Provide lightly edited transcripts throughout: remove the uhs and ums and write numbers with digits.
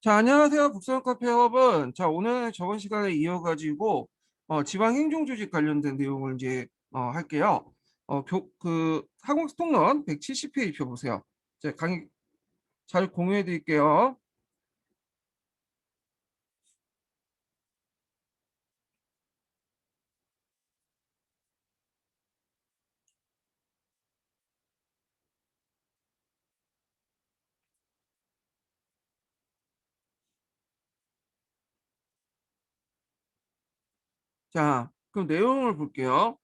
자, 안녕하세요. 북서영 카페 여러분. 자, 오늘 저번 시간에 이어가지고 지방 행정 조직 관련된 내용을 이제 할게요. 학원 통론 170페이지 펴보세요. 자, 강의 잘 공유해 드릴게요. 자, 그럼 내용을 볼게요.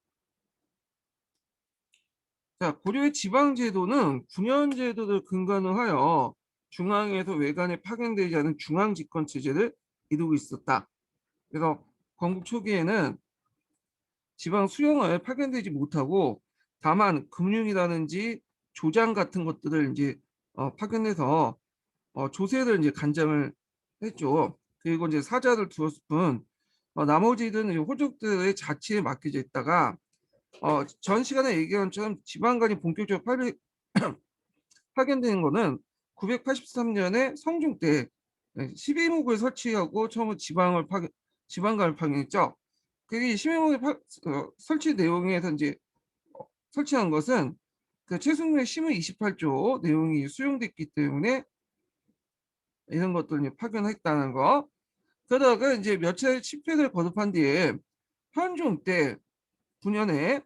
자, 고려의 지방제도는 군현제도를 근간으로 하여 중앙에서 외관에 파견되지 않은 중앙집권체제를 이루고 있었다. 그래서 건국 초기에는 지방 수용을 파견되지 못하고 다만 금융이라든지 조장 같은 것들을 이제 파견해서 조세를 이제 간장을 했죠. 그리고 이제 사자를 두었을 뿐 나머지는 호족들의 자치에 맡겨져 있다가 전 시간에 얘기한 것처럼 지방간이 본격적으로 파견되는 거는 983년에 성종 때 12목을 설치하고 처음으로 지방간을 파견했죠. 그게 12목의 설치 내용에서 이제 설치한 것은 그 최순의 심의 28조 내용이 수용됐기 때문에 이런 것들 이제 파견했다는 거. 그러다가 이제 몇 차례 집회를 거듭한 뒤에 현종 때 9년에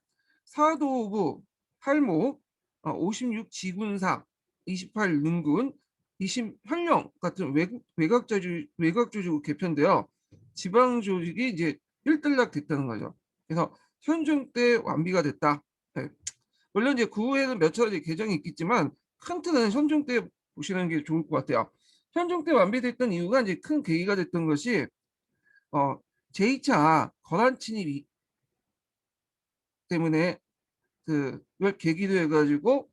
사도부 할목 56지군사 28능군 20현령 같은 외곽 조직으로 개편되어 지방 조직이 이제 일단락 됐다는 거죠. 그래서 현종 때 완비가 됐다. 네. 물론 이제 그 후에는 몇 차례 개정이 있겠지만 큰 틀은 현종 때 보시는 게 좋을 것 같아요. 현종 때 완비됐던 이유가 이제 큰 계기가 됐던 것이 어, 제2차 거란 침입 때문에 그걸 계기로 해가지고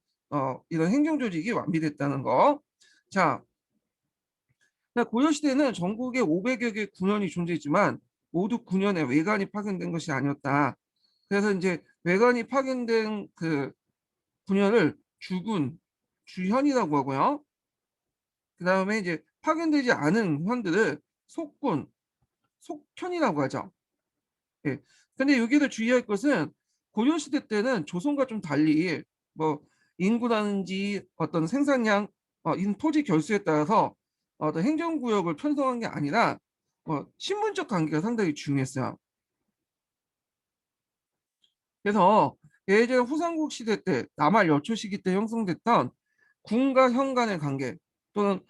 이런 행정 조직이 완비됐다는 거. 자, 고려 시대는 전국에 500여 개 군현이 존재했지만 모두 군현에 외관이 파견된 것이 아니었다. 그래서 이제 외관이 파견된 그 군현을 주군, 주현이라고 하고요. 그 다음에 이제 파견되지 않은 현들을 속군, 속현이라고 하죠. 예. 근데 여기서 주의할 것은 고려시대 때는 조선과 좀 달리 뭐 인구라든지 어떤 생산량, 토지 결수에 따라서 어떤 행정구역을 편성한 게 아니라 신분적 관계가 상당히 중요했어요. 그래서 예전 후삼국 시대 때 남할 여초 시기 때 형성됐던 군과 현 간의 관계 또는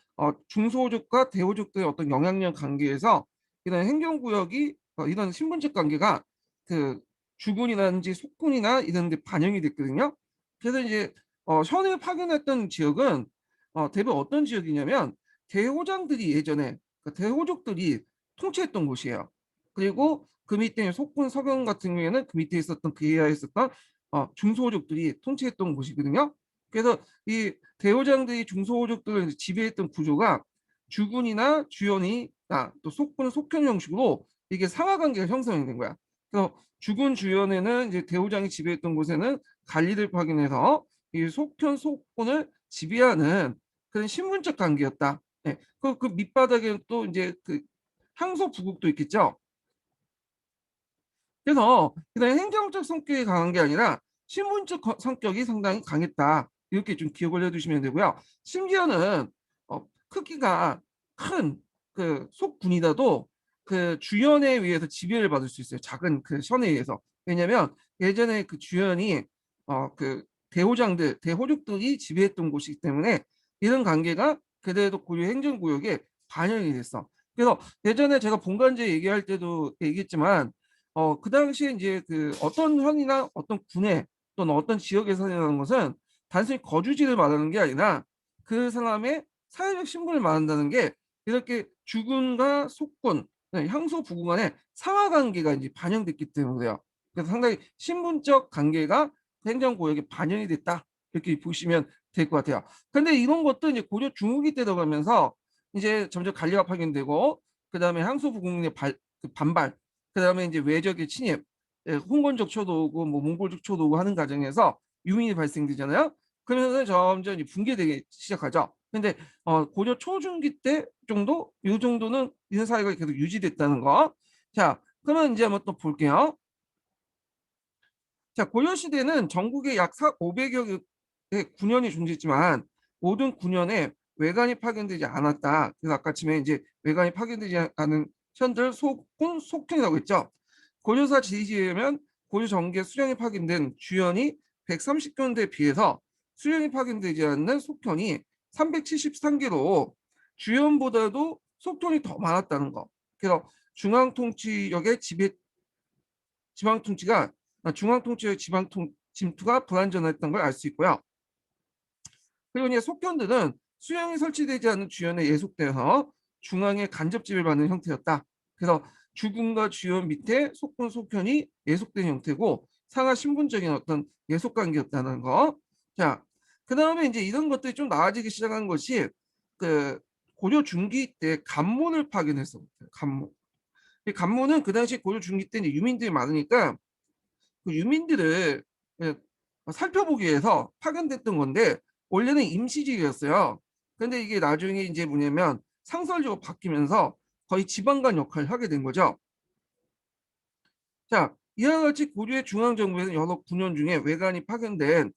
중소호족과 대호족들의 어떤 영향력 관계에서 이런 행정구역이 이런 신분적 관계가 그 주군이라든지 속군이나 이런 데 반영이 됐거든요. 그래서 이제 현을 파견했던 지역은 대부분 어떤 지역이냐면 대호장들이 예전에 대호족들이 통치했던 곳이에요. 그리고 그 밑에 속군 서경 같은 경우에는 그 밑에 있었던 그 이하에 있었던 중소호족들이 통치했던 곳이거든요. 그래서 이 대호장들이 중소호족들을 지배했던 구조가 주군이나 주연이나 또 속군 속현 형식으로 이게 상하관계가 형성이 된 거야. 그래서 주군 주연에는 이제 대호장이 지배했던 곳에는 관리를 확인해서 이 속현 속군을 지배하는 그런 신분적 관계였다. 네. 그 밑바닥에 또 이제 그 향소 부국도 있겠죠. 그래서 그냥 행정적 성격이 강한 게 아니라 신분적 성격이 상당히 강했다. 이렇게 좀 기억을 해두시면 되고요. 심지어는 크기가 큰 그 속군이라도 그 주연에 의해서 지배를 받을 수 있어요. 작은 그 선에 의해서. 왜냐하면 예전에 그 주연이 그 대호장들, 대호족들이 지배했던 곳이기 때문에 이런 관계가 그대로 고려 행정구역에 반영이 됐어. 그래서 예전에 제가 본관제 얘기할 때도 얘기했지만 그 당시에 이제 그 어떤 현이나 어떤 군에 또는 어떤 지역에 사는 것은 단순히 거주지를 말하는 게 아니라 그 사람의 사회적 신분을 말한다는 게 이렇게 주군과 속군, 향소 부군 간의 상하 관계가 이제 반영됐기 때문에요. 그래서 상당히 신분적 관계가 행정구역에 반영이 됐다. 이렇게 보시면 될 것 같아요. 근데 이런 것도 이제 고려 중후기 때 들어가면서 이제 점점 관리가 파견되고 그다음에 향소 부군의 반발 그다음에 이제 외적의 침입, 홍건적 초도 오고 뭐 몽골적 초도 오고 하는 과정에서 유민이 발생되잖아요. 그러면서 점점 이제 붕괴되기 시작하죠. 근데 고려 초중기 때 정도 이 정도는 이런 사회가 계속 유지됐다는 거. 자, 그러면 이제 한번 또 볼게요. 자, 고려 시대는 전국에 약 500여 개의 군현이 존재했지만 모든 군현에 외관이 파견되지 않았다. 그래서 아까 처음에 이제 외관이 파견되지 않은 현들 속군 속현이라고 했죠. 고려사 지리지에 면 고려 전국에 수령이 파견된 주현이 130군데에 비해서 수령이 파견되지 않는 속현이 373개로 주현보다도 속현이 더 많았다는 거. 그래서 중앙 통치력의 지방 통치가 중앙 통치의 지방 침투가 불완전했던 걸 알 수 있고요. 그리고 이제 속견들은 수령이 설치되지 않은 주연에 예속되어서 중앙에 간접 지배를 받는 형태였다. 그래서 주군과 주연 밑에 속군 속현이 예속된 형태고 상하 신분적인 어떤 예속 관계였다는 거. 자, 그 다음에 이제 이런 것들이 좀 나아지기 시작한 것이 그 고려 중기 때 간문을 파견했어. 간문. 이 간문은 그 당시 고려 중기 때 이제 유민들이 많으니까 그 유민들을 살펴보기 위해서 파견됐던 건데 원래는 임시직이었어요. 근데 이게 나중에 이제 뭐냐면 상설적으로 바뀌면서 거의 지방관 역할을 하게 된 거죠. 자, 이와 같이 고려의 중앙정부에는 여러 군현 중에 외관이 파견된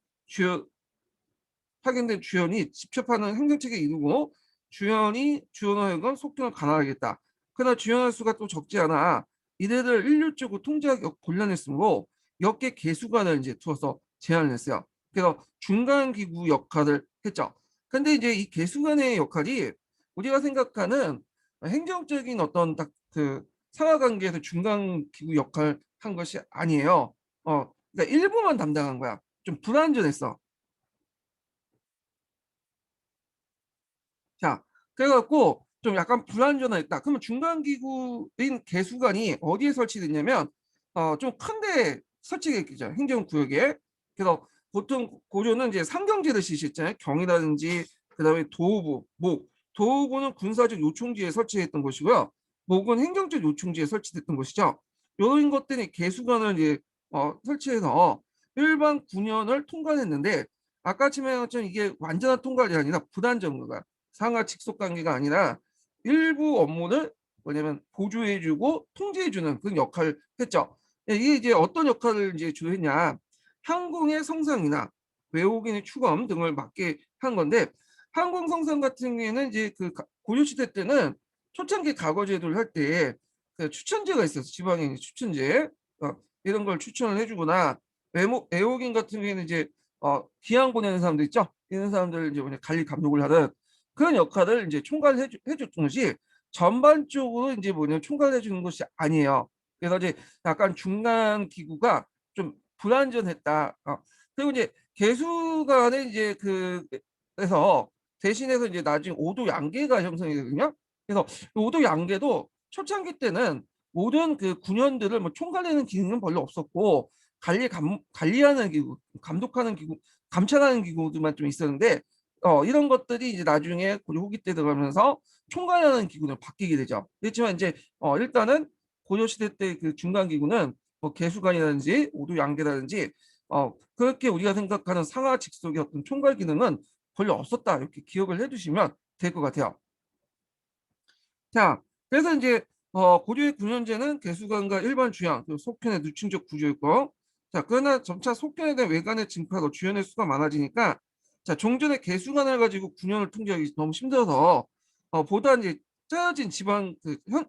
주연이 직접하는 행정체계 이루고 주연하여금 속견을 관할하겠다. 그러나 주연할 수가 또 적지 않아 이들을 일률적으로 통제하기 곤란했으므로 역계 개수관을 이제 두어서 제안을 했어요. 그래서 중간 기구 역할을 했죠. 근데 이제 이 개수관의 역할이 우리가 생각하는 행정적인 어떤 딱 그 상하관계에서 중간 기구 역할 한 것이 아니에요. 그러니까 일부만 담당한 거야. 좀 불완전했어. 자, 그래갖고 좀 약간 불안전했다. 그러면 중간기구인 개수관이 어디에 설치됐냐면 좀 큰데 설치됐겠죠. 행정구역에. 그래서 보통 고려는 이제 상경제를 실시했잖아요. 경이라든지 그다음에 도호부, 목. 도호부는 군사적 요충지에 설치했던 것이고요. 목은 행정적 요충지에 설치됐던 것이죠. 이런 것들이 개수관을 이제 설치해서 일반 군현을 통관했는데 아까 말한 것처럼 이게 완전한 통관이 아니라 불안정거가 상하 직속 관계가 아니라 일부 업무를 뭐냐면 보조해주고 통제해주는 그런 역할을 했죠. 예, 이게 이제 어떤 역할을 이제 주로 했냐? 항공의 성상이나 외국인의 추검 등을 맡게 한 건데 항공 성상 같은 경우에는 이제 그 고려 시대 때는 초창기 과거 제도를 할 때 그 추천제가 있었어. 지방에 추천제 이런 걸 추천을 해주거나 외국인 같은 경우에는 이제 기왕 보내는 사람들 있죠. 이런 사람들 이제 뭐냐 관리 감독을 하는 그런 역할을 이제 총괄 해줬던 것이 전반적으로 이제 뭐냐면 총괄해 주는 것이 아니에요. 그래서 이제 약간 중간 기구가 좀 불완전했다. 그리고 이제 개수간에 이제 그래서 대신해서 이제 나중에 오도 양계가 형성이 되거든요. 그래서 오도 양계도 초창기 때는 모든 그 군현들을 뭐 총괄하는 기능은 별로 없었고 관리하는 기구, 감독하는 기구, 감찰하는 기구들만 좀 있었는데 이런 것들이 이제 나중에 고려 후기 때 들어가면서 총괄하는 기구로 바뀌게 되죠. 그렇지만 이제 일단은 고려 시대 때 그 중간 기구는 뭐 개수관이라든지 오도 양계라든지 그렇게 우리가 생각하는 상하 직속의 어떤 총괄 기능은 별로 없었다 이렇게 기억을 해두시면 될 것 같아요. 자, 그래서 이제 고려의 군현제는 개수관과 일반 주양, 그리고 속현의 누층적 구조였고, 자, 그러나 점차 속현에 대한 외관의 증파로 주연의 수가 많아지니까, 자, 종전에 개수관을 가지고 군현을 통제하기 너무 힘들어서, 보다 이제 짜여진 지방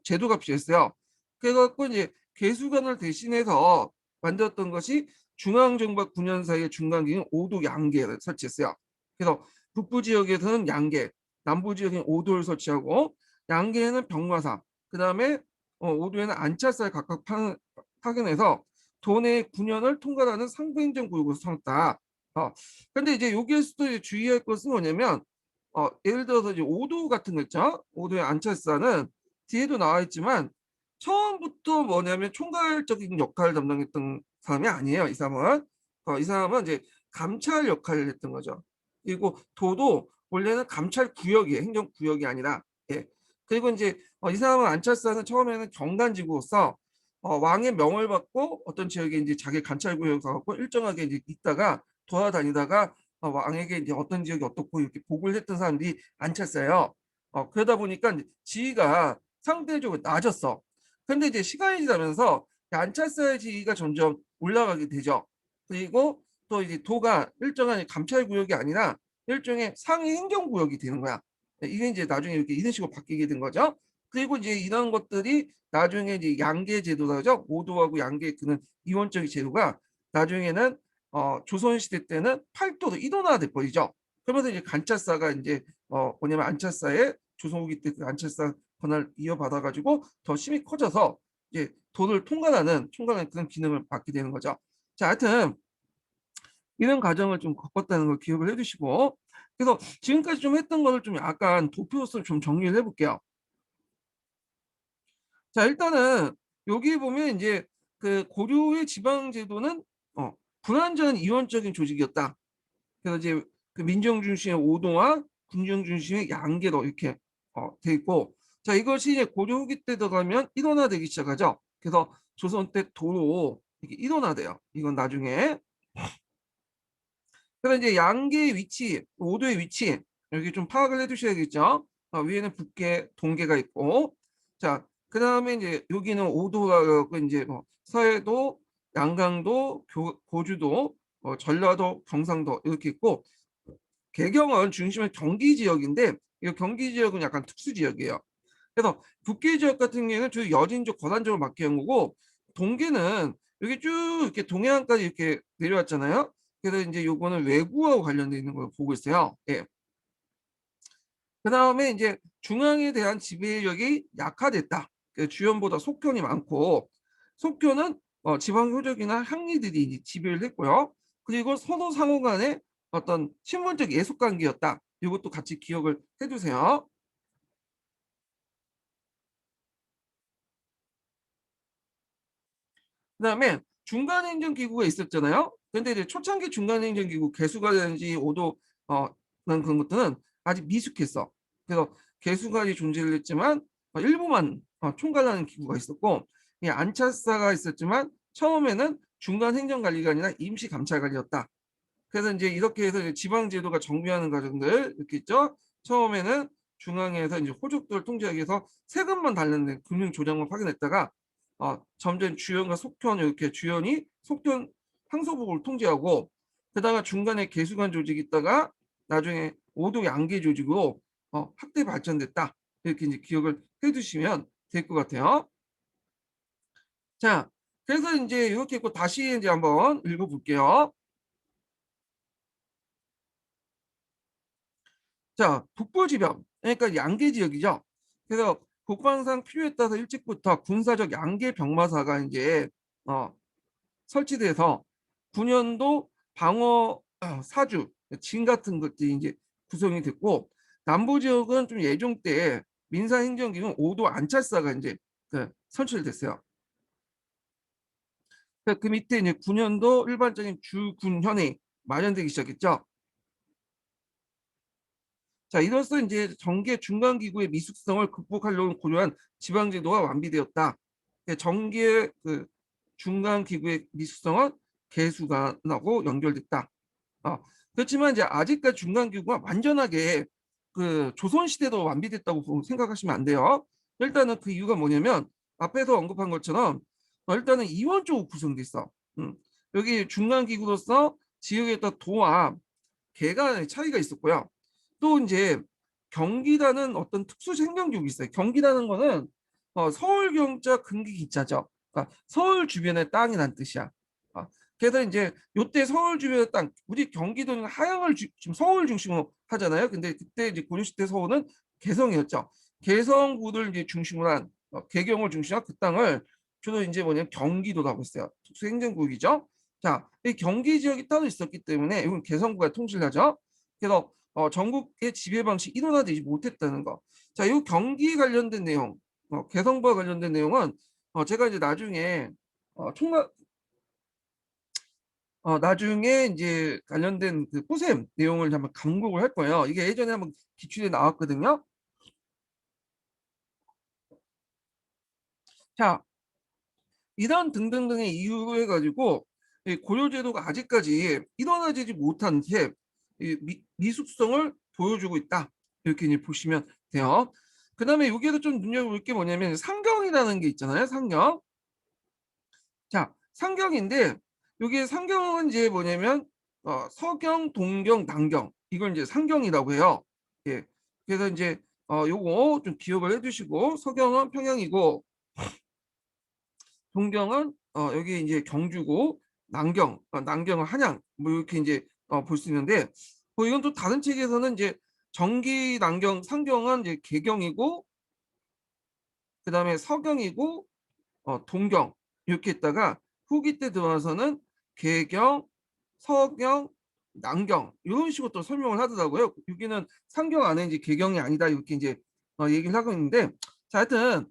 제도가 필요했어요. 그래갖고 이제 개수관을 대신해서 만들었던 것이 중앙정부와 군현 사이의 중간기인 오도 양계를 설치했어요. 그래서 북부 지역에서는 양계, 남부 지역에는 오도를 설치하고 양계에는 병마사, 그 다음에 오도에는 안찰사를 각각 파견해서 도내 9년을 통과하는 상부행정구역으로 삼았다. 근데 이제 여기에서도 주의할 것은 뭐냐면 예를 들어서 이제 오도 같은 거 있죠. 오도의 안찰사는 뒤에도 나와 있지만 처음부터 뭐냐면 총괄적인 역할을 담당했던 사람이 아니에요. 이 사람은 이제 감찰 역할을 했던 거죠. 그리고 도도 원래는 감찰 구역이에요. 행정 구역이 아니라. 예. 그리고 이제 이 사람은 안찰사는 처음에는 경관지구로서 왕의 명을 받고 어떤 지역에 이제 자기 관찰 구역에 가고 일정하게 이제 있다가 돌아다니다가 왕에게 이제 어떤 지역이 어떻고 이렇게 보고를 했던 사람들이 안찼어요. 그러다 보니까 이제 지위가 상대적으로 낮았어. 근데 이제 시간이 지나면서 안차사의 지위가 점점 올라가게 되죠. 그리고 또 이제 도가 일정한 감찰 구역이 아니라 일종의 상위 행정 구역이 되는 거야. 이게 이제 나중에 이렇게 이런 식으로 바뀌게 된 거죠. 그리고 이제 이런 것들이 나중에 이제 양계 제도라죠. 오도하고 양계 그는 이원적인 제도가 나중에는 조선시대 때는 팔도로 이론화돼 버리죠. 그러면서 이제 간차사가 이제 뭐냐면 안차사의 조선 후기 때 그 안차사 권한을 이어받아 가지고 더 힘이 커져서 이제 도를 총괄하는 그런 기능을 받게 되는 거죠. 자, 하여튼 이런 과정을 좀 겪었다는 걸 기억을 해두시고, 그래서 지금까지 좀 했던 거를 좀 약간 도표로서 좀 정리를 해볼게요. 자, 일단은 여기 보면 이제 그 고려의 지방 제도는 불완전한 이원적인 조직이었다. 그래서 이제 그 민정 중심의 오도와 군정 중심의 양계로 이렇게 돼 있고, 자, 이것이 이제 고려 후기 때 들어가면 일원화되기 시작하죠. 그래서 조선 때 도로 이렇게 일원화돼요. 이건 나중에. 그래서 이제 양계의 위치, 오도의 위치 여기 좀 파악을 해두셔야겠죠. 위에는 북계, 동계가 있고, 자, 그 다음에 이제 여기는 오도가 이제 서해도, 양강도, 고주도, 전라도, 경상도 이렇게 있고, 개경은 중심은 경기 지역인데 이 경기 지역은 약간 특수 지역이에요. 그래서 북계 지역 같은 경우에는 주로 여진족 거란족을 맡게 한 거고, 동계는 여기 쭉 이렇게 동해안까지 이렇게 내려왔잖아요. 그래서 이제 요거는 외구하고 관련돼 있는 걸 보고 있어요. 예. 그 다음에 이제 중앙에 대한 지배력이 약화됐다. 그 주연보다 속견이 많고, 속견은 지방 효적이나 항리들이 이제 지배를 했고요. 그리고 서로 상호 간의 어떤 신분적 예속 관계였다. 이것도 같이 기억을 해두세요. 그다음에 중간행정기구가 있었잖아요. 근데 이제 초창기 중간행정기구 개수관이라든지 오도 그런 것들은 아직 미숙했어. 그래서 개수관이 존재를 했지만 일부만 총괄하는 기구가 있었고, 이 안차사가 있었지만 처음에는 중간행정관리관이나 임시감찰관이었다. 그래서 이제 이렇게 해서 이제 지방제도가 정비하는 과정들 이렇게 있죠. 처음에는 중앙에서 이제 호족들을 통제하기 위해서 세금만 달는 금융조정을 확인했다가 점점 주연과 속현 이렇게 주연이 속현 상소국을 통제하고, 그다가 중간에 개수관 조직이 있다가 나중에 오도 양계 조직으로 확대 발전됐다. 이렇게 이제 기억을 해두시면 될 것 같아요. 자, 그래서 이제 이렇게 있고 다시 이제 한번 읽어볼게요. 자, 북부지방, 그러니까 양계 지역이죠. 그래서 국방상 필요에 따라서 일찍부터 군사적 양계 병마사가 이제 설치돼서 군현도 방어 사주, 진 같은 것들이 이제 구성이 됐고, 남부 지역은 좀 예종 때 민사행정기관 5도 안찰사가 이제 설치됐어요. 그 밑에 이제 군현도 일반적인 주군현이 마련되기 시작했죠. 자, 이로써 이제 정계 중간기구의 미숙성을 극복하려고 고려한 지방제도가 완비되었다. 정계 그 중간기구의 미숙성은 개수관하고 연결됐다. 그렇지만 이제 아직까지 중간기구가 완전하게 그 조선시대도 완비됐다고 생각하시면 안 돼요. 일단은 그 이유가 뭐냐면 앞에서 언급한 것처럼 일단은 이원적으로 구성돼 있어. 여기 중간기구로서 지역에 따라 도와 개간의 차이가 있었고요. 또 이제 경기라는 어떤 특수 행정구역이 있어요. 경기라는 거는 서울 경자 근기 기자죠. 그러니까 서울 주변의 땅이란 뜻이야. 그래서 이제 요때 서울 주변의 땅, 우리 경기도는 하양을 지금 서울 중심으로 하잖아요. 근데 그때 이제 고려시대 서울은 개성이었죠. 개성구를 이제 중심으로 한 개경을 중심으로 한 그 땅을 주로 이제 뭐냐면 경기도라고 했어요. 특수 행정구역이죠. 자, 이 경기 지역이 따로 있었기 때문에 이건 개성구가 통치를 하죠. 그래서 전국의 지배 방식이 일원화되지 못했다는 거. 자, 이 경기 관련된 내용, 개성부와 관련된 내용은 제가 이제 나중에 총괄 나중에 이제 관련된 그 포셈 내용을 한번 강국을 할 거예요. 이게 예전에 한번 기출에 나왔거든요. 자, 이런 등등등의 이유로 해가지고 이 고려제도가 아직까지 일원화되지 못한 채 미숙성을 보여주고 있다. 이렇게 이제 보시면 돼요. 그다음에 여기에도 좀 눈여겨볼 게 뭐냐면 상경이라는 게 있잖아요. 상경. 자, 상경인데 여기에 상경은 이제 뭐냐면 서경, 동경, 남경 이걸 이제 상경이라고 해요. 예. 그래서 이제 요거 좀 기억을 해두시고 서경은 평양이고 동경은 여기 이제 경주고 남경은 한양 뭐 이렇게 이제 볼 수 있는데 뭐 이건 또 다른 책에서는 이제 정기 남경 상경은 이제 개경이고 그다음에 서경이고 동경 이렇게 있다가 후기 때 들어와서는 개경, 서경, 남경 이런 식으로 또 설명을 하더라고요. 여기는 상경 안에 이제 개경이 아니다 이렇게 이제 얘기를 하고 있는데 자 하여튼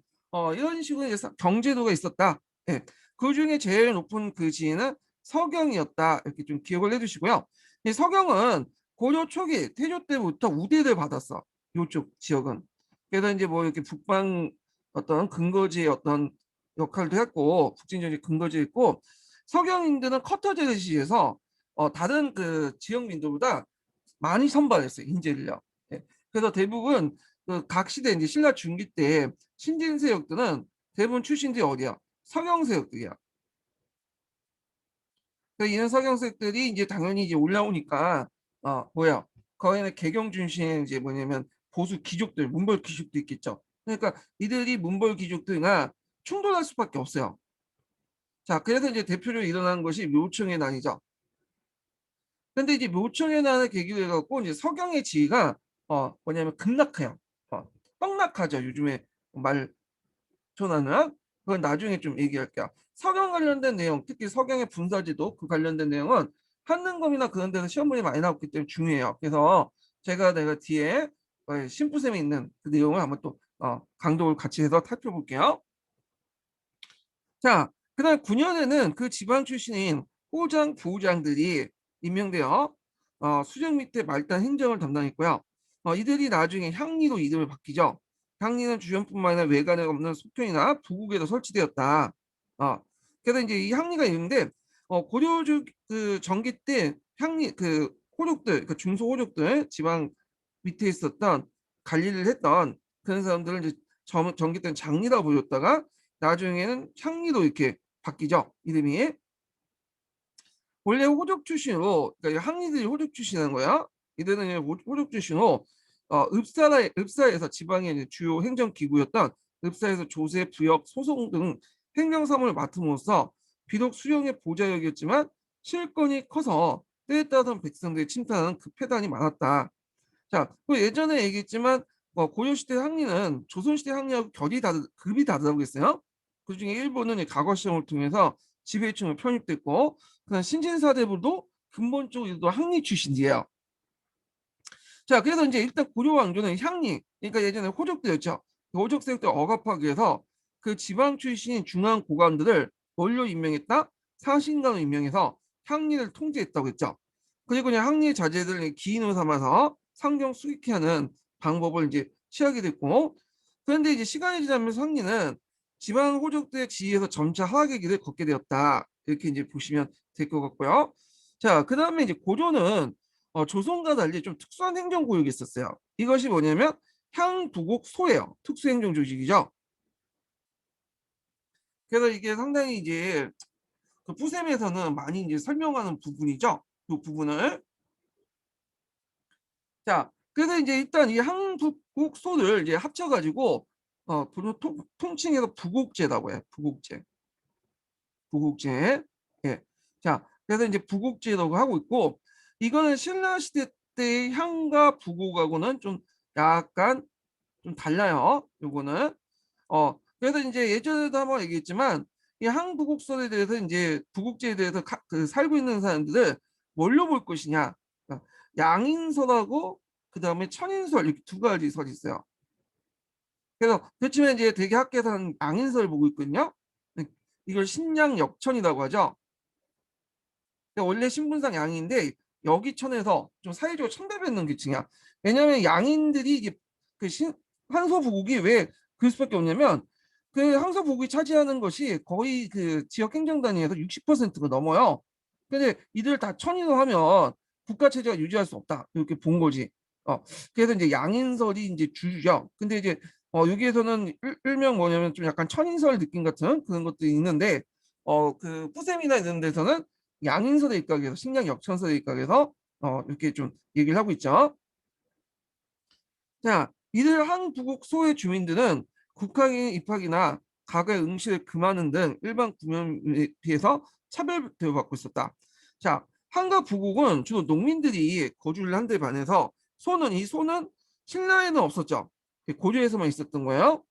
이런 식으로 이제 경제도가 있었다. 예. 그 중에 제일 높은 그 지인은 서경이었다 이렇게 좀 기억을 해두시고요. 이 서경은 고려 초기 태조 때부터 우대를 받았어. 이쪽 지역은. 그래서 이제 뭐 이렇게 북방 어떤 근거지의 어떤 역할도 했고 북진전이 근거지였고 서경인들은 커터제를 시해서 다른 그 지역민들보다 많이 선발했어요 인재를요. 예. 그래서 대부분 그각 시대 이제 신라 중기 때 신진 세력들은 대부분 출신들이 어디야? 서경 세력들이야. 그래서 이런 서경 세력들이 이제 당연히 이제 올라오니까 뭐야? 거기는 개경 중심 이제 뭐냐면 보수 귀족들, 문벌 귀족도 있겠죠. 그러니까 이들이 문벌 귀족들과 충돌할 수밖에 없어요. 자, 그래서 이제 대표적으로 일어난 것이 묘청의 난이죠. 근데 이제 묘청의 난을 계기로 해갖고 이제 서경의 지위가 뭐냐면 급락해요. 떡락하죠. 요즘에 말 전하는 그건 나중에 좀 얘기할게요. 서경 관련된 내용, 특히 서경의 분사지도 그 관련된 내용은 한능검이나 그런 데서 시험 문제 많이 나왔기 때문에 중요해요. 그래서 내가 뒤에 심부셈에 있는 그 내용을 한번 또 강독을 같이 해서 살펴볼게요. 자, 그다음 9년에는 그 지방 출신인 호장, 부장들이 임명되어 수령 밑에 말단 행정을 담당했고요. 이들이 나중에 향리로 이름을 바뀌죠. 향리는 주변뿐만 아니라 외관에 없는 속현이나 부국에도 설치되었다. 그래서 이제 이 향리가 있는데 고려주 그 전기 때 향리 그 호족들, 그 중소 호족들 지방 밑에 있었던 관리를 했던 그런 사람들을 이제 전기 때는 장리라고 불렸다가 나중에는 향리로 이렇게 바뀌죠. 이름이. 원래 호족 출신으로 그러니까 향리들이 호족 출신인 거야. 이들은 호족 출신으로 읍사에서 지방의 주요 행정기구였던 읍사에서 조세, 부역, 소송 등 행정사무를 맡음으로써 비록 수령의 보좌역이었지만 실권이 커서 때에 따라서 백성들의 침탈하는 그 폐단이 많았다. 자, 그 예전에 얘기했지만 고려시대 항리는 조선시대 항리하고 급이 다르다고 했어요. 그중에 일본은 과거 시험을 통해서 지배층을 편입됐고 그다음 신진사대부도 근본적으로 항리 출신이에요. 자, 그래서 이제 일단 고려 왕조는 향리, 그러니까 예전에 호족들이었죠. 호족 세력들 억압하기 위해서 그 지방 출신인 중앙 고관들을 원로 임명했다. 사신관으로 임명해서 향리를 통제했다고 했죠. 그리고 그냥 항리 자제들을 기인으로 삼아서 상경 수익케 하는 방법을 이제 취하게 됐고, 그런데 이제 시간이 지나면서 항리는 지방 호족들의 지위에서 점차 하락의 길을 걷게 되었다. 이렇게 이제 보시면 될 것 같고요. 자, 그 다음에 이제 고려는 조선과 달리 좀 특수한 행정구역이 있었어요. 이것이 뭐냐면 향부곡 소예요. 특수행정 조직이죠. 그래서 이게 상당히 이제 그 푸셈에서는 많이 이제 설명하는 부분이죠. 그 부분을. 자, 그래서 이제 일단 이 항북국 소를 이제 합쳐가지고 통칭해서 부국제라고 해요. 부국제. 부국제. 예. 자, 그래서 이제 부국제라고 하고 있고 이거는 신라 시대 때의 향과 부국하고는 좀 약간 좀 달라요. 요거는. 그래서 이제 예전에도 한번 얘기했지만 이 항부국설에 대해서 이제 부국제에 대해서 그 살고 있는 사람들을 뭘로 볼 것이냐. 그러니까 양인설하고 그다음에 천인설 이렇게 두 가지 설이 있어요. 그래서 그렇지만 이제 대개 학계에서는 양인설을 보고 있거든요. 이걸 신양역천이라고 하죠. 원래 신분상 양인데 여기 천에서 좀 사회적으로 천대받는 계층이야. 왜냐하면 양인들이 이게 그 한소부국이 왜 그럴 수밖에 없냐면 그 항소부국이 차지하는 것이 거의 그 지역 행정 단위에서 60%가 넘어요. 근데 이들 다 천인으로 하면 국가 체제가 유지할 수 없다. 이렇게 본 거지. 그래서 이제 양인설이 이제 주죠. 근데 이제 여기에서는 일명 뭐냐면 좀 약간 천인설 느낌 같은 그런 것들이 있는데 그 푸셈이나 이런 데서는 양인설에 입각해서 식량 역천설에 입각해서 이렇게 좀 얘기를 하고 있죠. 자, 이들 한부국 소의 주민들은 국학인 입학이나 가거의 응시를 금하는 등 일반 구면에 비해서 차별 대우받고 있었다. 자, 한과 부국은 주로 농민들이 거주를 한 데 반해서 이 소는 신라에는 없었죠. 고려에서만 있었던 거예요.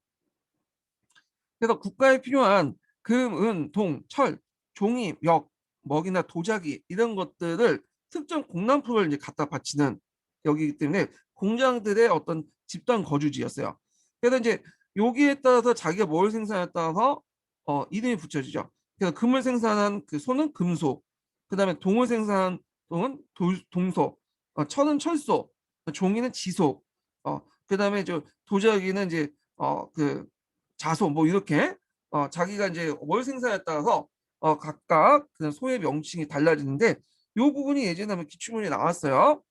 그래서 국가에 필요한 금, 은, 동, 철, 종이, 역, 먹이나 도자기 이런 것들을 특정 공납품을 이제 갖다 바치는 여기이기 때문에 공장들의 어떤 집단 거주지였어요. 그래서 이제 여기에 따라서 자기가 뭘 생산에 따라서 이름이 붙여지죠. 그래서 금을 생산한 그 소는 금소, 그다음에 동을 생산한 동은 동소, 철은 철소, 종이는 지소, 그다음에 저 도자기는 이제 그 자소 뭐 이렇게 자기가 이제 뭘 생산에 따라서 각각 그 소의 명칭이 달라지는데 이 부분이 예전에 한번 기출문에 나왔어요.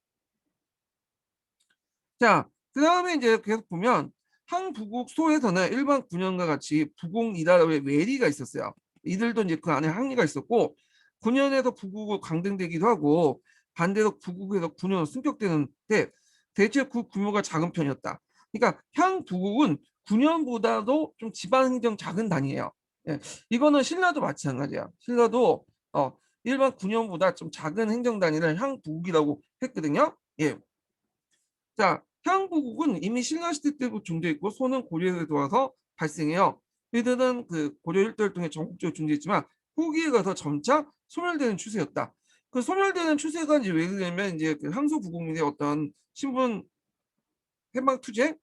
자, 그 다음에 이제 계속 보면 항부국 소에서는 일반 군현과 같이 부공이다의 외리가 있었어요. 이들도 이제 그 안에 항리가 있었고 군현에서 부국을 강등되기도 하고 반대로 부국에서 군현으로 승격되는데 대체 그 규모가 작은 편이었다. 그러니까 향부국은 군현보다도 좀 지방행정 작은 단위예요. 예, 이거는 신라도 마찬가지야. 신라도 일반 군현보다 좀 작은 행정 단위를 향부국이라고 했거든요. 예. 자, 향부국은 이미 신라시대 때부터 존재했고 소는 고려에 들어와서 발생해요. 이들은 그 고려 일대를 통해 전국적으로 존재했지만 후기에 가서 점차 소멸되는 추세였다. 그 소멸되는 추세가 이제 왜 그러냐면 이제 그 항소 부국민의 어떤 신분 해방 투쟁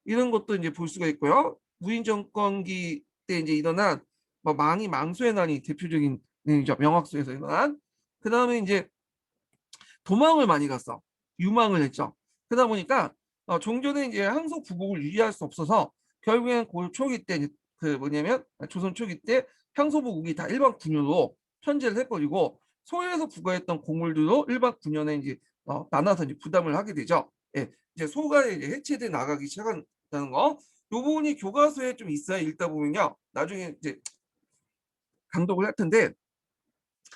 이런 것도 이제 볼 수가 있고요. 무인 정권기 때 이제 일어난 뭐 망이 망소의 난이 대표적인 일이죠. 명확소에서 일어난. 그 다음에 이제 도망을 많이 갔어. 유망을 했죠. 그러다 보니까 종조는 이제 항소 부국을 유지할 수 없어서 결국엔 고려 초기 때 그 뭐냐면 조선 초기 때 향소 부국이 다 일반 군현으로 편제를 해버리고 소에서 부과했던 공물들도 일반 군현에 이제 나눠서 이제 부담을 하게 되죠. 예, 이제 소가 이제 해체돼 나가기 시작한다는 거. 요 부분이 교과서에 좀 있어야 읽다 보면요. 나중에 이제 감독을 할 텐데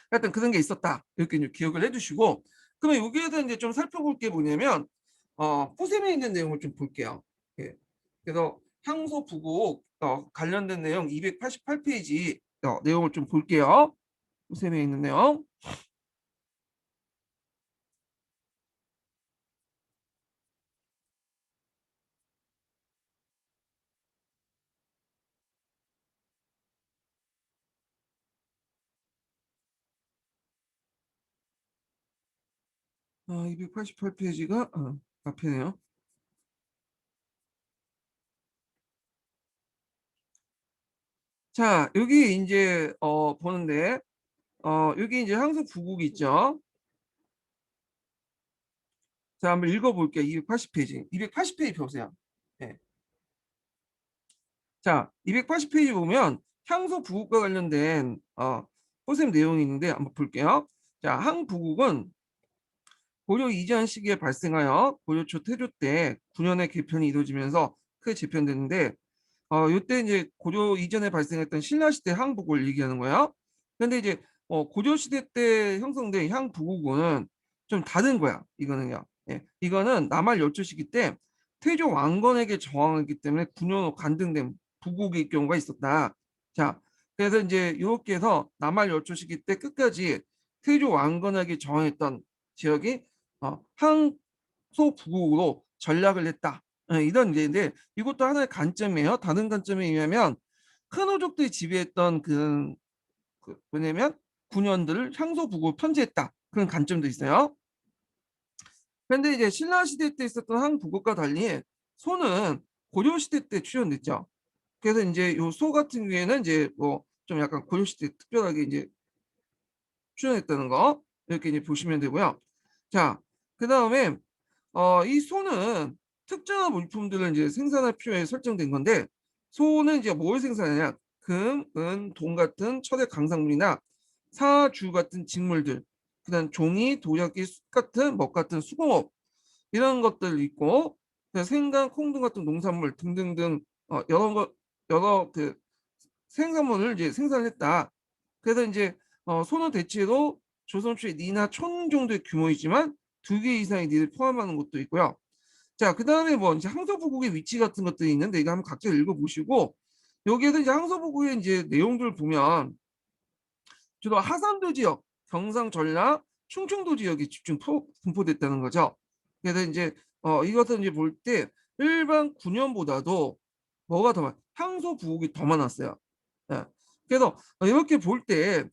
하여튼 그런 게 있었다. 이렇게 이제 기억을 해두시고 그러면 여기에서 이제 좀 살펴볼 게 뭐냐면 포셈에 있는 내용을 좀 볼게요. 예. 그래서 향소 부국 관련된 내용 288페이지 내용을 좀 볼게요. 포셈에 있는 내용. 288페이지가 앞에네요. 자, 여기 이제 보는데 여기 이제 향소 부국이 있죠. 자, 한번 읽어볼게요. 280페이지. 280페이지 보세요. 네. 자, 280페이지 보면 향소 부국과 관련된 포셈 내용이 있는데 한번 볼게요. 자, 항부국은 고려 이전 시기에 발생하여 고려 초 태조 때 9년의 개편이 이루어지면서 크게 재편됐는데 이때 이제 고려 이전에 발생했던 신라 시대 항복을 얘기하는 거예요. 근데 이제 고려 시대 때 형성된 향부국은 좀 다른 거야. 이거는요. 예, 이거는 남할 열조 시기 때 태조 왕건에게 저항했기 때문에 9년 후 간등된 부국의 경우가 있었다. 자, 그래서 이제 이렇게 해서 남할 열조 시기 때 끝까지 태조 왕건에게 저항했던 지역이 항소 부국으로 전락을 했다. 이런 얘기인데 이것도 하나의 관점이에요. 다른 관점에 의하면 큰 호족들이 지배했던 그 뭐냐면 군현들을 향소 부국으로 편제했다. 그런 관점도 있어요. 그런데 이제 신라 시대 때 있었던 항부국과 달리 소는 고려 시대 때 출현됐죠. 그래서 이제 요 소 같은 경우에는 이제 뭐 좀 약간 고려 시대 특별하게 이제 출연했다는 거 이렇게 이제 보시면 되고요. 자, 그 다음에 이 소는 특정한 물품들을 이제 생산할 필요에 설정된 건데 소는 이제 뭘 생산하냐? 금, 은, 동 같은 철의 강산물이나 사주 같은 직물들 그다음 종이, 도자기, 숯 같은 먹 같은 수공업 이런 것들 있고 생강, 콩등 같은 농산물 등등등 여러 그 생산물을 이제 생산했다. 그래서 이제 소는 대체로 조선 초에 니나 천 정도의 규모이지만 2개 이상의 니를 포함하는 것도 있고요. 자, 그다음에 뭐 이제 항서부국의 위치 같은 것들이 있는데 이거 한번 각자 읽어보시고 여기에서 이제 항서부국의 이제 내용들을 보면 주로 하산도 지역, 경상, 전라, 충청도 지역이 집중 분포됐다는 거죠. 그래서 이제 이것을 이제 볼 때 일반 군현보다도 뭐가 더 항소부국이 더 많았어요. 예. 그래서 이렇게 볼 때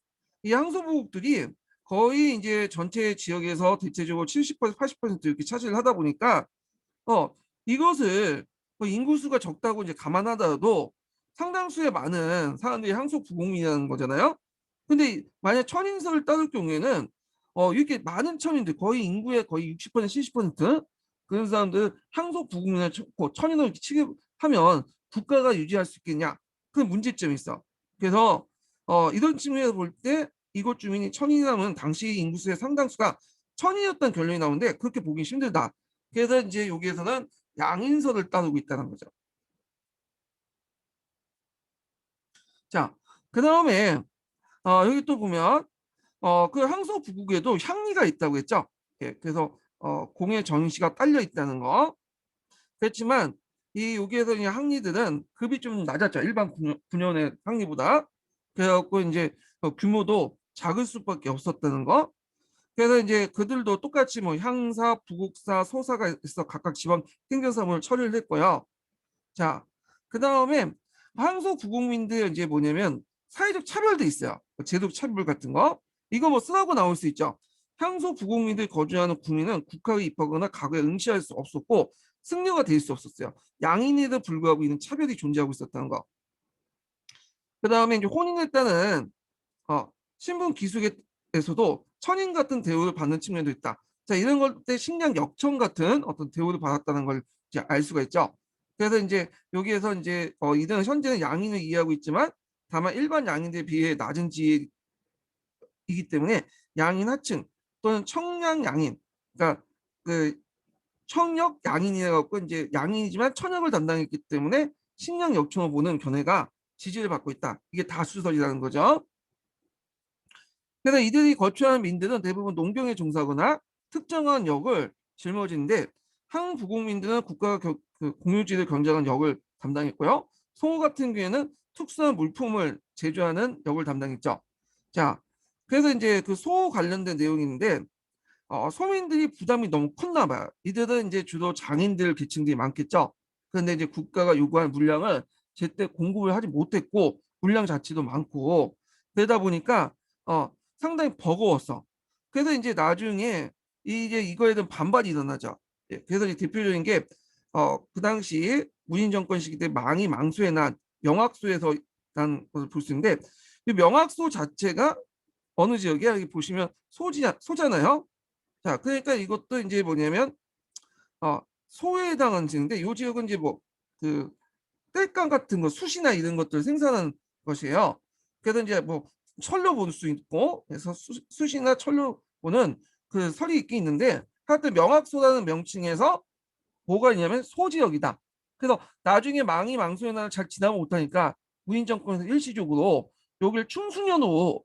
이 항소부국들이 거의 이제 전체 지역에서 대체적으로 70% 80% 이렇게 차지를 하다 보니까 이것을 인구수가 적다고 이제 감안하더라도 상당수의 많은 사람들이 항소부국민이라는 거잖아요. 근데 만약 천인설을 따를 경우에는 이렇게 많은 천인들 거의 인구의 거의 60% 70% 그런 사람들 항소부국민을 천인으로 이렇게 취급하면 국가가 유지할 수 있겠냐? 그런 문제점이 있어. 그래서 이런 측면에서 볼 때 이곳 주민이 천인이라면 당시 인구수의 상당수가 천인이었다는 결론이 나오는데 그렇게 보기 힘들다. 그래서 이제 여기에서는 양인설을 따르고 있다는 거죠. 자, 그 다음에 여기 또 보면 그 항소 부국에도 향리가 있다고 했죠. 예, 그래서 공의 전시가 딸려 있다는 거. 그렇지만 이 여기에서 이 항리들은 급이 좀 낮았죠. 일반 군현의 항리보다. 그래갖고 이제 규모도 작을 수밖에 없었다는 거. 그래서 이제 그들도 똑같이 뭐 향사, 부국사, 소사가 있어 각각 지방 행정사무를 처리를 했고요. 자, 그 다음에 항소 부국민들 이제 뭐냐면 사회적 차별도 있어요. 제도적 차별 같은 거. 이거 뭐 쓰라고 나올 수 있죠. 향소 부국민들 거주하는 국민은 국가에 입하거나 가구에 응시할 수 없었고 승려가 될 수 없었어요. 양인에도 불구하고 이런 차별이 존재하고 있었다는 거. 그 다음에 이제 혼인했다는 신분 기숙에서도 천인 같은 대우를 받는 측면도 있다. 자, 이런 걸때 식량 역청 같은 어떤 대우를 받았다는 걸 이제 알 수가 있죠. 그래서 이제 여기에서 이제 이들은 현재는 양인을 이해하고 있지만 다만 일반 양인들에 비해 낮은 지위이기 때문에 양인 하층 또는 청량 양인, 그러니까 그 청역 양인이라고 이제 양인이지만 천역을 담당했기 때문에 식량 역청을 보는 견해가 지지를 받고 있다. 이게 다수설이라는 거죠. 그래서 이들이 거주하는 민들은 대부분 농경에 종사하거나 특정한 역을 짊어지는데 항부국민들은 국가가 공유지를 경쟁한 역을 담당했고요. 송호 같은 경우에는 특수한 물품을 제조하는 역을 담당했죠. 자, 그래서 이제 그 소호 관련된 내용인데 서민들이 부담이 너무 컸나 봐요. 이들은 이제 주로 장인들 계층들이 많겠죠. 그런데 이제 국가가 요구한 물량을 제때 공급을 하지 못했고 물량 자체도 많고 그러다 보니까 어, 상당히 버거웠어. 그래서 이제 나중에 이제 이거에 대한 반발이 일어나죠. 예, 그래서 이제 대표적인 게 그 당시 문인 정권 시기 때 망이 망소에 난 명학소에서 난 것을 볼 수 있는데 이 명학소 자체가 어느 지역이야? 여기 보시면 소잖아요. 자, 그러니까 이것도 이제 뭐냐면 소에 해당하는 지역인데 이 지역은 이제 뭐 그 땔감 같은 거 숯이나 이런 것들 생산하는 것이에요. 그래서 이제 뭐 철로 볼 수 있고 그래서 숯이나 철로 보는 그 설이 있긴 있는데 하여튼 명학소라는 명칭에서 뭐가 있냐면 소지역이다. 그래서 나중에 망이 망소의 날을 잘 지나고 못하니까 무인 정권에서 일시적으로 여기를 충수년으로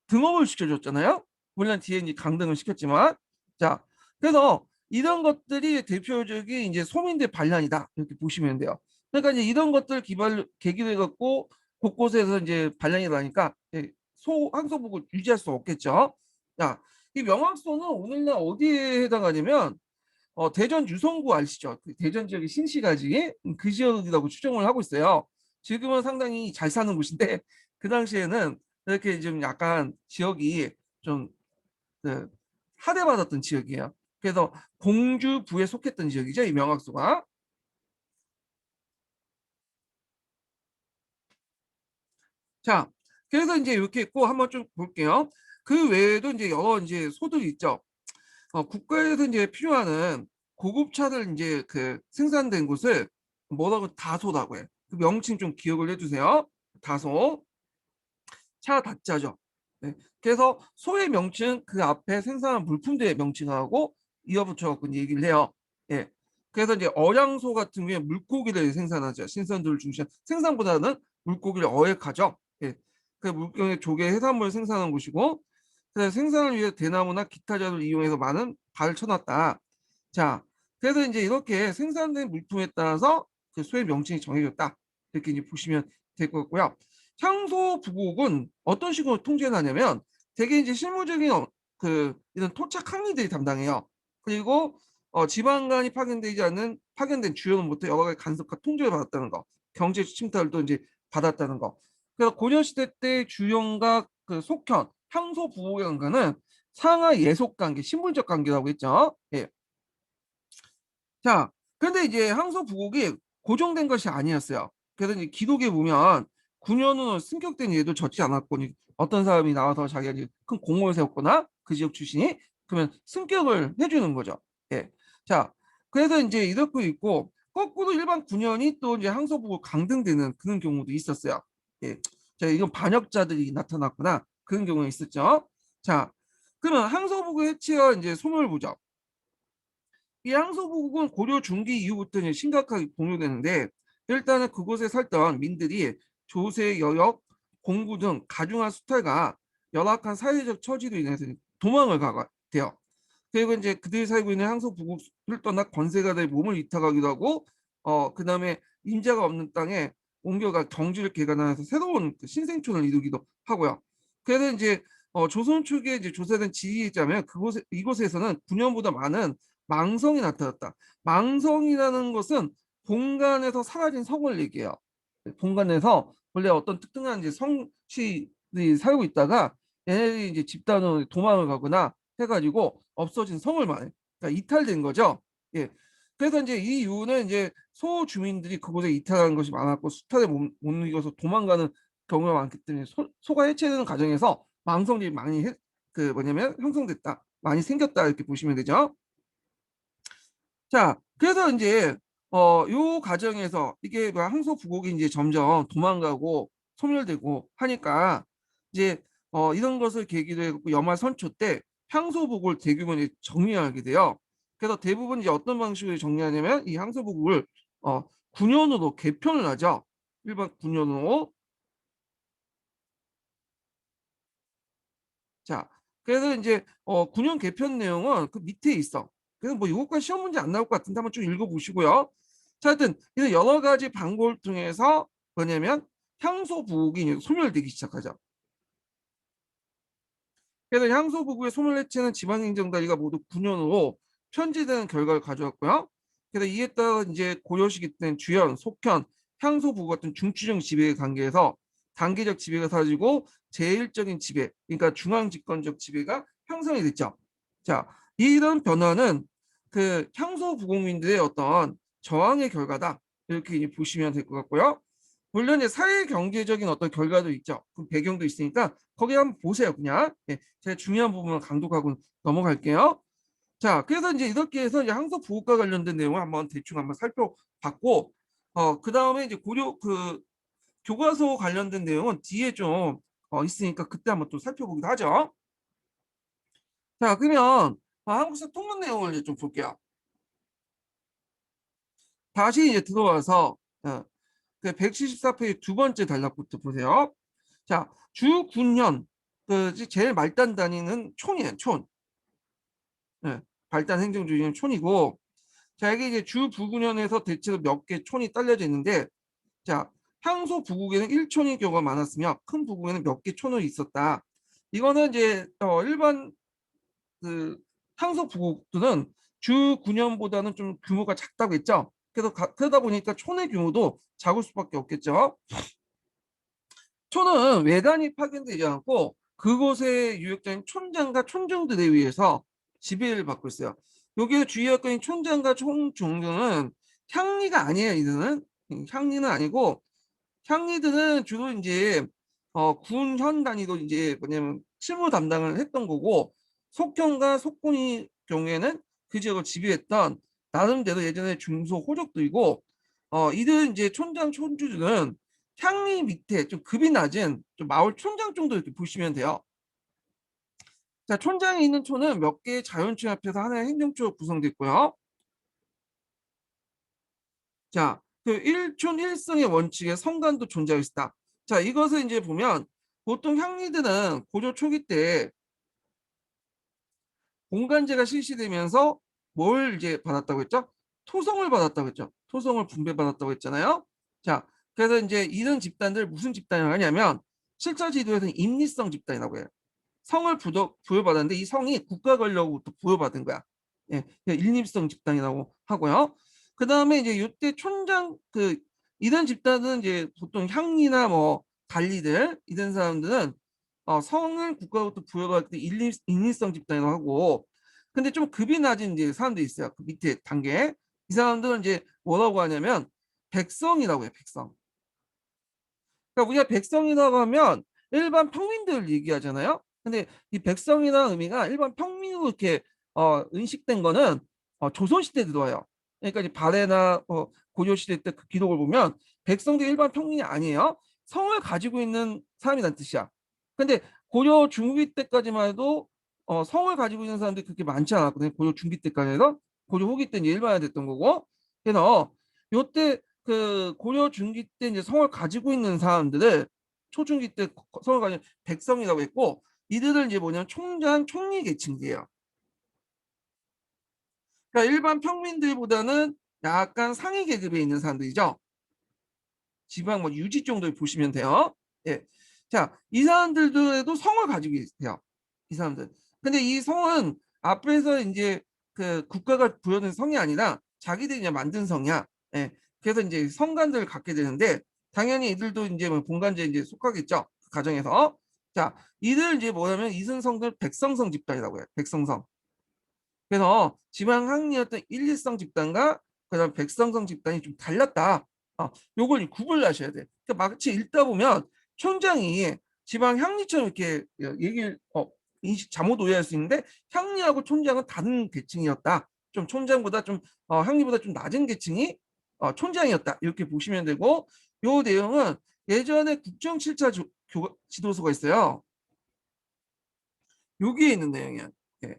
등업을 시켜줬잖아요. 물론 뒤에 이제 강등을 시켰지만 자 그래서 이런 것들이 대표적인 이제 소민들 반란이다 이렇게 보시면 돼요. 그러니까 이제 이런 것들 기반 계기로 해갖고 곳곳에서 이제 반란이 나니까 소 항소국을 유지할 수 없겠죠. 자, 이 명왕소는 오늘날 어디에 해당하냐면 대전 유성구 아시죠? 그 대전 지역의 신시가지 그 지역이라고 추정을 하고 있어요. 지금은 상당히 잘 사는 곳인데 그 당시에는 이렇게 좀 약간 지역이 좀그 하대받았던 지역이에요. 그래서 공주부에 속했던 지역이죠, 이 명학소가. 자, 그래서 이제 이렇게 있고 한번 좀 볼게요. 그 외에도 이제 여러 이제 소들이 있죠. 국가에서 이제 필요하는 고급차를 이제 그 생산된 곳을 뭐라고 다소라고 해. 그 명칭 좀 기억을 해주세요. 다소. 차 다자죠. 네. 그래서 소의 명칭은 그 앞에 생산한 물품들의 명칭하고 이어붙여갖고 얘기를 해요. 예. 그래서 이제 어량소 같은 경우에 물고기를 생산하죠. 신선도를 중시한 생산보다는 물고기를 어획하죠. 예. 그 물고기 조개 해산물을 생산한 곳이고, 그래서 생산을 위해 대나무나 기타 자를 이용해서 많은 발을 쳐놨다. 자, 그래서 이제 이렇게 생산된 물품에 따라서 그 소의 명칭이 정해졌다. 이렇게 이제 보시면 될 것 같고요. 향소 부곡은 어떤 식으로 통제를 하냐면 되게 이제 실무적인 그 이런 토착 항리들이 담당해요. 그리고 지방간이 파견되지 않는 파견된 주요는부터 여러 가지 간섭과 통제를 받았다는 거, 경제 침탈도 이제 받았다는 거. 그래서 고려 시대 때 주영과 그 속현, 향소 부곡의 관계는 상하 예속 관계, 신분적 관계라고 했죠. 예. 자, 근데 이제 항소 부곡이 고정된 것이 아니었어요. 그래서 이제 기록에 보면 9년 후 승격된 예도 적지 않았고, 어떤 사람이 나와서 자기가 이제 큰 공을 세웠거나 그 지역 출신이 그러면 승격을 해주는 거죠. 예. 자, 그래서 이제 이렇게 있고 거꾸로 일반 9년이 또 이제 항소 부곡 강등되는 그런 경우도 있었어요. 예. 자, 이건 반역자들이 나타났구나 그런 경우가 있었죠. 자, 그러면 항소 부곡 해체와 이제 소멸을 보죠. 이 항소부국은 고려 중기 이후부터 이제 심각하게 공유되는데, 일단은 그곳에 살던 민들이 조세, 여역, 공구 등 가중한 수탈과 열악한 사회적 처지로 인해서 도망을 가게 돼요. 그리고 이제 그들이 살고 있는 항소부국을 떠나 권세가들 몸을 이탁하기도 하고, 그다음에 임자가 없는 땅에 옮겨가 경주를 개간하면서 새로운 그 신생촌을 이루기도 하고요. 그래서 이제 조선 초기에 이제 조사된 지리에 짜면 이곳에서는 9년보다 많은 망성이 나타났다. 망성이라는 것은 본관에서 사라진 성을 얘기해요. 본관에서 원래 어떤 특정한 이제 성씨들이 살고 있다가 얘네들이 이제 집단으로 도망을 가거나 해가지고 없어진 성을 말해. 그러니까 이탈된 거죠. 예. 그래서 이제 이 이유는 이제 소주민들이 그곳에 이탈하는 것이 많았고 수탈에 못 이겨서 도망가는 경우가 많기 때문에 소가 해체되는 과정에서 망성들이 많이 그 뭐냐면 형성됐다. 많이 생겼다 이렇게 보시면 되죠. 자, 그래서 이제 요 과정에서 이게 뭐 항소 부곡이 이제 점점 도망가고 소멸되고 하니까 이제 이런 것을 계기로 해갖고 연말 선초 때 항소 부곡을 대규모로 이제 정리하게 돼요. 그래서 대부분 이제 어떤 방식으로 정리하냐면 이 항소 부곡을 9년으로 개편을 하죠. 일반 9년으로. 자, 그래서 이제 9년 개편 내용은 그 밑에 있어. 그래서 뭐 이것까지 시험 문제 안 나올 것 같은데 한번 쭉 읽어보시고요. 자, 하여튼 이런 여러 가지 방법을 통해서 뭐냐면 향소 부곡이 소멸되기 시작하죠. 그래서 향소 부곡의 소멸 해체는 지방행정단위가 모두 9년으로 편제되는 결과를 가져왔고요. 그래서 이에 따라 이제 고려 시기 때는 주연, 속현, 향소 부곡 같은 중추적 지배의 관계에서 단계적 지배가 사라지고 제일적인 지배, 그러니까 중앙 집권적 지배가 형성이 됐죠. 자, 이런 변화는 그 향소 부곡민들의 어떤 저항의 결과다. 이렇게 이제 보시면 될 것 같고요. 물론 이제 사회 경제적인 어떤 결과도 있죠. 그 배경도 있으니까 거기 한번 보세요. 그냥 제가 중요한 부분을 강독하고 넘어갈게요. 자, 그래서 이제 이렇게 해서 이제 항소 부곡과 관련된 내용을 한번 대충 한번 살펴봤고, 그 다음에 이제 고려 그 교과서 관련된 내용은 뒤에 좀 있으니까 그때 한번 또 살펴보기도 하죠. 자, 그러면 한국사 통문 내용을 이제 좀 볼게요. 다시 이제 들어와서 그 174페이지 두 번째 단락부터 보세요. 자, 주군현 그 제일 말단 단위는 촌이에요. 촌. 예, 발단 행정주의는 촌이고, 자, 이게 이제 주부군현에서 대체로 몇 개 촌이 딸려져 있는데, 자, 향소 부국에는 1촌의 경우가 많았으며 큰 부국에는 몇 개 촌이 있었다. 이거는 이제 일반 그 향소 부국들은 주군현보다는 좀 규모가 작다고 했죠. 그래서 그러다 보니까 촌의 규모도 작을 수밖에 없겠죠. 촌은 외관이 파견되지 않고 그곳의 유역자인 촌장과 촌중들에 의해서 지배를 받고 있어요. 여기에 주의할 것인 촌장과 촌중들은 향리가 아니에요. 이들은 향리는 아니고, 향리들은 주로 이제 군현 단위로 이제 뭐냐면 실무 담당을 했던 거고, 속현과 속군의 경우에는 그 지역을 지배했던 나름대로 예전에 중소 호족들이고, 이들 이제 촌장 촌주들은 향리 밑에 좀 급이 낮은 좀 마을 촌장 정도 이렇게 보시면 돼요. 자, 촌장이 있는 촌은 몇 개의 자연촌 합해서 하나의 행정초로 구성되어 있고요. 자, 그 일촌 일성의 원칙에 성간도 존재하고 있다. 자, 이것을 이제 보면 보통 향리들은 고조 초기 때 공간제가 실시되면서 뭘 이제 받았다고 했죠? 토성을 받았다고 했죠. 토성을 분배받았다고 했잖아요. 자, 그래서 이제 이런 집단들 무슨 집단이라고 하냐면 실제 지도에서는 임리성 집단이라고 해요. 성을 부여받았는데 이 성이 국가 권력으로부터 부여받은 거야. 예, 일립성 집단이라고 하고요. 그 다음에 이제 이때 촌장 이런 집단은 이제 보통 향리나 뭐 관리들 이런 사람들은 성을 국가로부터 부여받을 때 일립성 집단이라고 하고, 근데 좀 급이 낮은 이제 사람들이 있어요. 그 밑에 단계. 이 사람들은 이제 뭐라고 하냐면 백성이라고 해요. 백성. 그러니까 우리가 백성이라고 하면 일반 평민들을 얘기하잖아요. 근데 이 백성이라는 의미가 일반 평민으로 이렇게 인식된 거는 조선시대에 들어와요. 그러니까 이제 발해나 고려시대 때 그 기록을 보면 백성도 일반 평민이 아니에요. 성을 가지고 있는 사람이란 뜻이야. 근데 고려 중기 때까지만 해도 성을 가지고 있는 사람들이 그렇게 많지 않았거든요. 고려 중기 때까지 해서 고려 후기 때 이제 일반화 됐던 거고. 그래서 요때 그 고려 중기 때 이제 성을 가지고 있는 사람들을 초중기 때 성을 가진 백성이라고 했고, 이들은 이제 뭐냐면 총장 총리 계층이에요. 그러니까 일반 평민들보다는 약간 상위 계급에 있는 사람들이죠. 지방 뭐 유지 정도 보시면 돼요. 예. 자, 이 사람들도 성을 가지고 있어요. 이 사람들. 근데 이 성은 앞에서 이제 그 국가가 부여된 성이 아니라 자기들이 그냥 만든 성이야. 예. 그래서 이제 성관들을 갖게 되는데 당연히 이들도 이제 뭐 본관제에 이제 속하겠죠. 그 가정에서. 자, 이들 이제 뭐냐면 이승성들 백성성 집단이라고 해요. 백성성. 그래서 지방 항리였던 일리성 집단과 그다음 백성성 집단이 좀 달랐다. 요걸 구분하셔야 돼. 그러니까 마치 읽다 보면 촌장이 지방 향리처럼 이렇게 얘기를 인식 잘못 오해할 수 있는데 향리하고 촌장은 다른 계층이었다. 좀 촌장보다 좀 향리보다 좀 낮은 계층이 촌장이었다. 이렇게 보시면 되고, 요 내용은 예전에 국정 7차 지도서가 있어요. 여기에 있는 내용이야. 예.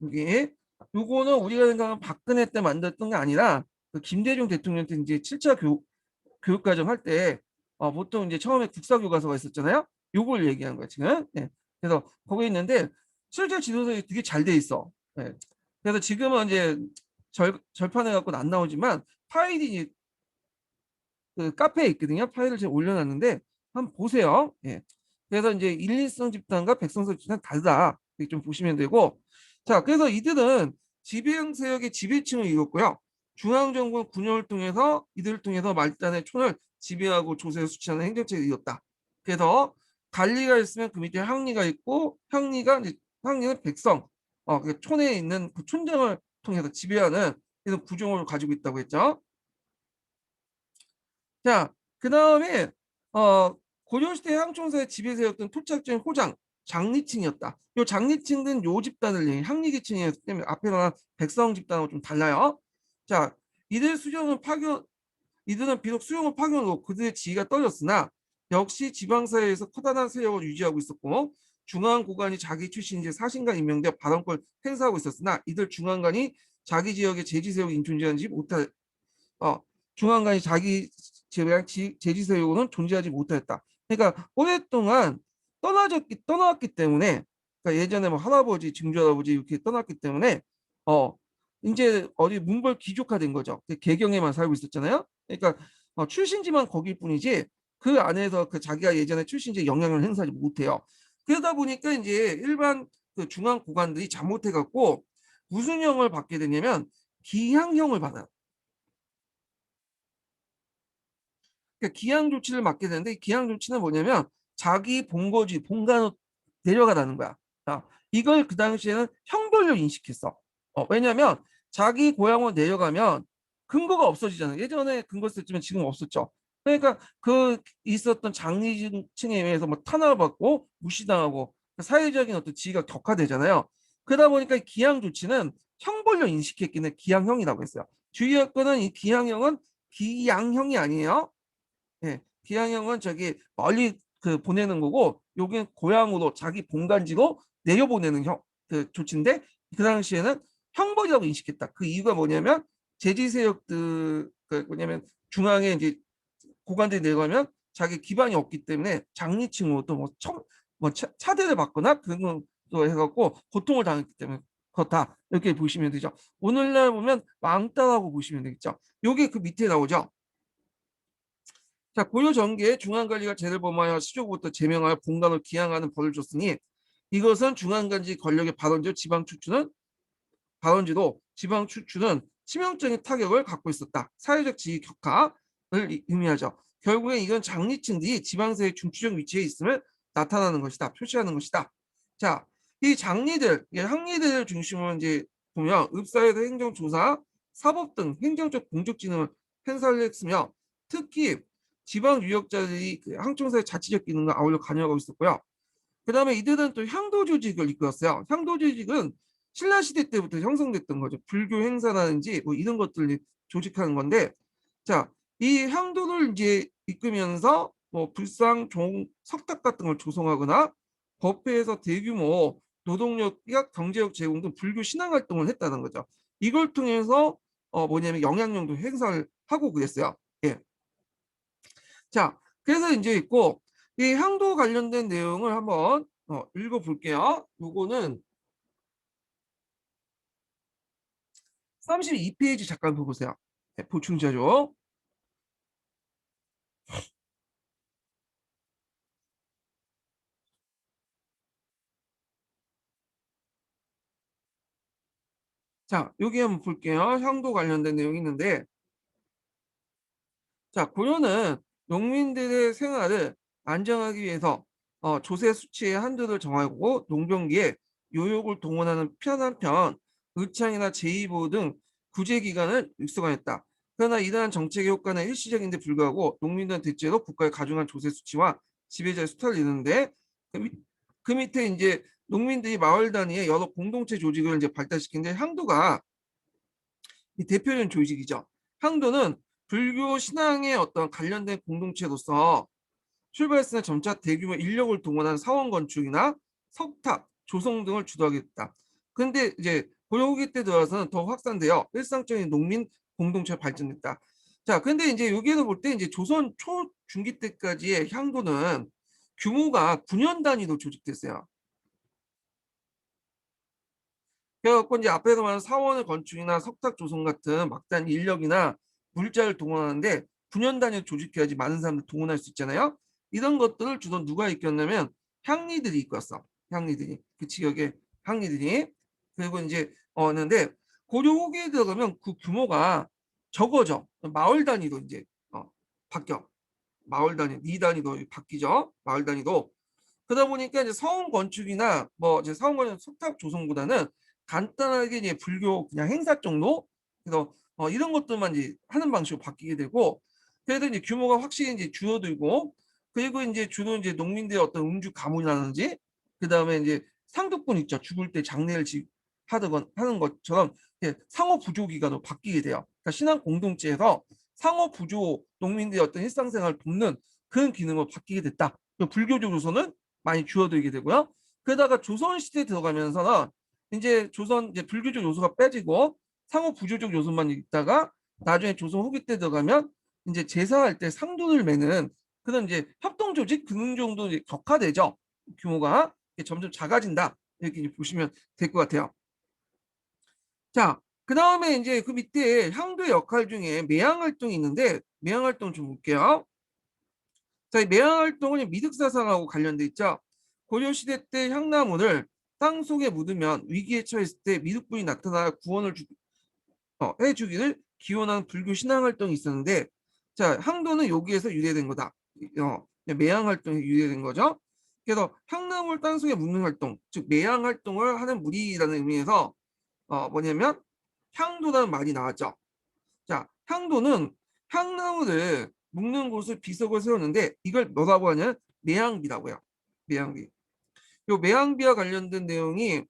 이게 요거는 우리가 생각하는 박근혜 때 만들었던 게 아니라 그 김대중 대통령 때 이제 7차 교육과정 할 때 보통 이제 처음에 국사교과서가 있었잖아요. 요걸 얘기한 거야 지금. 예. 그래서 거기 있는데 실제 지도서에 되게 잘 돼 있어. 예. 그래서 지금은 이제 절판해 갖고는 안 나오지만 파일이 그 카페에 있거든요. 파일을 제가 올려놨는데 한번 보세요. 예. 그래서 이제 일리성 집단과 백성성 집단 다르다. 이렇게 좀 보시면 되고, 자, 그래서 이들은 지배형 세력의 지배층을 이뤘고요. 중앙정부는 군용을 통해서 이들을 통해서 말단의 촌을 지배하고 조세를 수취하는 행정체를 이뤘다. 그래서 관리가 있으면 그 밑에 항리가 있고, 항리는 백성, 그 촌에 있는 그 촌장을 통해서 지배하는 그래서 구조를 가지고 있다고 했죠. 자, 그 다음에 고려시대 향촌사의 지배세였던 토착적인 호장, 장리층이었다. 요 장리층은 요 집단을 얘기해. 향리계층이었기 때문에 앞에 말한 백성 집단하고 좀 달라요. 자, 이들 수령은 파견, 이들은 비록 수령을 파견으로 그들의 지위가 떨어졌으나 역시 지방사회에서 커다란 세력을 유지하고 있었고, 중앙고관이 자기 출신 이제 사신관 임명되어 발언권을 행사하고 있었으나 이들 중앙관이 자기 지역의 제지세력이 존재하지 못할 어, 중앙관이 자기 지역 제지세력은 존재하지 못했다. 그러니까 오랫동안 떠나왔기 때문에, 그러니까 예전에 뭐 할아버지, 증조할아버지 이렇게 떠났기 때문에 어 이제 어디 문벌 귀족화된 거죠. 개경에만 살고 있었잖아요. 그러니까 출신지만 거길 뿐이지 그 안에서 그 자기가 예전에 출신지에 영향을 행사하지 못해요. 그러다 보니까 이제 일반 그 중앙 고관들이 잘못해갖고 무슨 형을 받게 되냐면 기향형을 받아요. 그러니까 기양 조치를 맡게 되는데 이 기양 조치는 뭐냐면 자기 본거지 본관으로 내려가라는 거야. 이걸 그 당시에는 형벌로 인식했어. 왜냐면 자기 고향으로 내려가면 근거가 없어지잖아요. 예전에 근거 썼지만 지금 없었죠. 그러니까 그 있었던 장리층에 의해서 뭐 탄압을 받고 무시당하고 사회적인 어떤 지위가 격화되잖아요. 그러다 보니까 이 기양 조치는 형벌로 인식했기는 기양형이라고 했어요. 주의할 거는 이 기양형은 기양형이 아니에요. 예, 기양형은 저기 멀리 그 보내는 거고, 여기는 고향으로 자기 본관지로 내려보내는 그 조치인데 그 당시에는 형벌이라고 인식했다. 그 이유가 뭐냐면 제지 세력들 그 뭐냐면 중앙에 이제 고관들이 내려가면 자기 기반이 없기 때문에 장리층으로 또뭐 차대를 받거나 그런 것도 해갖고 고통을 당했기 때문에 그렇다 이렇게 보시면 되죠. 오늘날 보면 왕따라고 보시면 되겠죠. 요게 그 밑에 나오죠. 자, 고려 전기에 중앙관리가 죄를 범하여 시조부터 제명하여 봉간을 기양하는 벌을 줬으니 이것은 중앙관리 권력의 발원지도 지방 추출은 치명적인 타격을 갖고 있었다. 사회적 지위 격하를 의미하죠. 결국엔 이건 장리층들이 지방세의 중추적 위치에 있음을 나타나는 것이다. 표시하는 것이다. 자, 이 장리들, 항리들을 중심으로 이제 보면 읍사에서 행정조사, 사법 등 행정적 공적지능을 행사를 했으며 특히 지방 유역자들이 그 항청사의 자치적 기능과 아울러 관여하고 있었고요. 그 다음에 이들은 또 향도 조직을 이끌었어요. 향도 조직은 신라시대 때부터 형성됐던 거죠. 불교 행사라든지 뭐 이런 것들을 조직하는 건데, 자, 이 향도를 이제 이끌면서 뭐 불상, 종, 석탁 같은 걸 조성하거나 법회에서 대규모 노동력, 경제력 제공 등 불교 신앙 활동을 했다는 거죠. 이걸 통해서 뭐냐면 영향력도 행사를 하고 그랬어요. 예. 자, 그래서 이제 있고 이 향도 관련된 내용을 한번 읽어볼게요. 요거는 32페이지 잠깐 보세요. 네, 보충자료. 자, 여기 한번 볼게요. 향도 관련된 내용이 있는데, 자, 고려는 농민들의 생활을 안정하기 위해서 조세 수치의 한도를 정하고 농경기에 요역을 동원하는 편한편 의창이나 제2보 등 구제 기관을 육성하였다. 그러나 이러한 정책의 효과는 일시적인데 불구하고 농민들은 대체로 국가의 가중한 조세 수치와 지배자의 수탈을 이루는데 그 밑에 이제 농민들이 마을 단위의 여러 공동체 조직을 이제 발달시키는데 향도가 이 대표적인 조직이죠. 향도는 불교 신앙의 어떤 관련된 공동체로서 출발했으나 점차 대규모 인력을 동원한 사원 건축이나 석탑, 조성 등을 주도하게 됐다. 그런데 이제 고려 후기 때 들어와서는 더 확산되어 일상적인 농민 공동체가 발전했다. 자, 근데 이제 여기에서 볼 때 이제 조선 초중기 때까지의 향도는 규모가 9년 단위로 조직됐어요. 그래갖고 이제 앞에서 말한 사원의 건축이나 석탁 조성 같은 막대한 인력이나 물자를 동원하는데 9년 단위로 조직해야지 많은 사람들 동원할 수 있잖아요. 이런 것들을 주로 누가 이끌었냐면 향리들이 이끌었어. 향리들이 그 지역의 향리들이 그리고 이제 는데 고려 후기에 들어가면 그 규모가 적어져. 마을 단위로 이제 바뀌어. 마을 단위, 리 단위도 바뀌죠. 마을 단위도. 그러다 보니까 이제 성원 건축이나 뭐 이제 성원 건축 석탑 조성보다는 간단하게 이제 불교 그냥 행사 정도 그래서 이런 것들만 이제 하는 방식으로 바뀌게 되고 그래도 이제 규모가 확실히 이제 줄어들고 그리고 이제 주로 이제 농민들의 어떤 음주 가문이라든지 그 다음에 이제 상독분 있죠 죽을 때 장례를 하던 하는 것처럼 상호 부조 기관으로 바뀌게 돼요. 그러니까 신앙 공동체에서 상호 부조 농민들의 어떤 일상생활을 돕는 그런 기능으로 바뀌게 됐다. 불교적으로서는 많이 줄어들게 되고요. 그러다가 조선시대에 들어가면서는 이제 조선 이제 불교적 요소가 빼지고 상호 부조적 요소만 있다가 나중에 조선 후기 때 들어가면 이제 제사할 때 상돈을 매는 그런 이제 협동 조직 그런 정도 이제 격화되죠. 규모가 점점 작아진다. 이렇게 이제 보시면 될 것 같아요. 자, 그 다음에 이제 그 밑에 향도의 역할 중에 매양 활동이 있는데 매양 활동 좀 볼게요. 자, 이 매양 활동은 미륵사상하고 관련돼 있죠. 고려시대 때 향나무를 땅 속에 묻으면 위기에 처했을 때 미륵분이 나타나 구원을 해주기를 기원한 불교 신앙 활동이 있었는데, 자, 향도는 여기에서 유래된 거다. 매양 활동이 유래된 거죠. 그래서 향나무를 땅 속에 묻는 활동, 즉 매양 활동을 하는 무리라는 의미에서 뭐냐면 향도라는 말이 나왔죠. 자, 향도는 향나무를 묶는 곳을 비석을 세웠는데 이걸 뭐라고 하냐면 매양비라고요. 매양비. 요 매양비와 관련된 내용이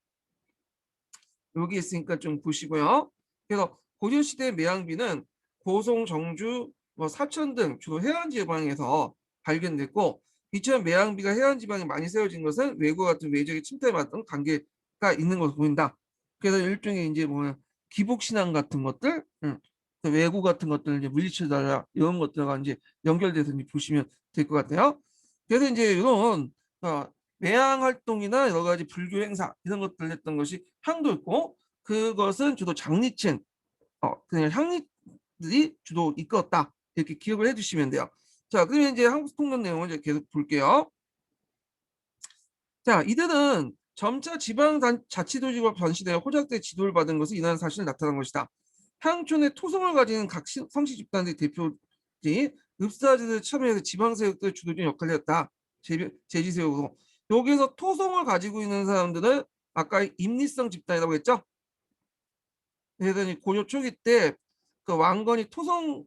여기 있으니까 좀 보시고요. 그래서 고려시대 매양비는 고성, 정주, 뭐 사천 등 주로 해안 지방에서 발견됐고 이처럼 매양비가 해안 지방에 많이 세워진 것은 외국과 같은 외적의 침탈에 맞던 관계가 있는 것으로 보인다. 그래서 일종의 이제 뭐 기복 신앙 같은 것들, 그 외국 같은 것들을 이제 물리쳐달라 이런 것들과 이제 연결돼서 이제 보시면 될 것 같아요. 그래서 이제 이런 매양 활동이나 여러 가지 불교 행사 이런 것들 했던 것이 향도였고, 그것은 주로 장리층, 그냥 향리들이 주로 이끌었다, 이렇게 기억을 해주시면 돼요. 자, 그러면 이제 한국 통역 내용을 이제 계속 볼게요. 자, 이들은 점차 지방자치도시로 변시되어 호작대 지도를 받은 것을 인하는 사실을 나타난 것이다. 향촌의 토성을 가지는 각 성씨 집단들의 대표지 읍사지들 참여해서 지방세력들 주도적인 역할을 했다. 제지세력으로. 여기에서 토성을 가지고 있는 사람들은 아까 임리성 집단이라고 했죠. 그래서 고려 초기 때 그 왕건이 토성을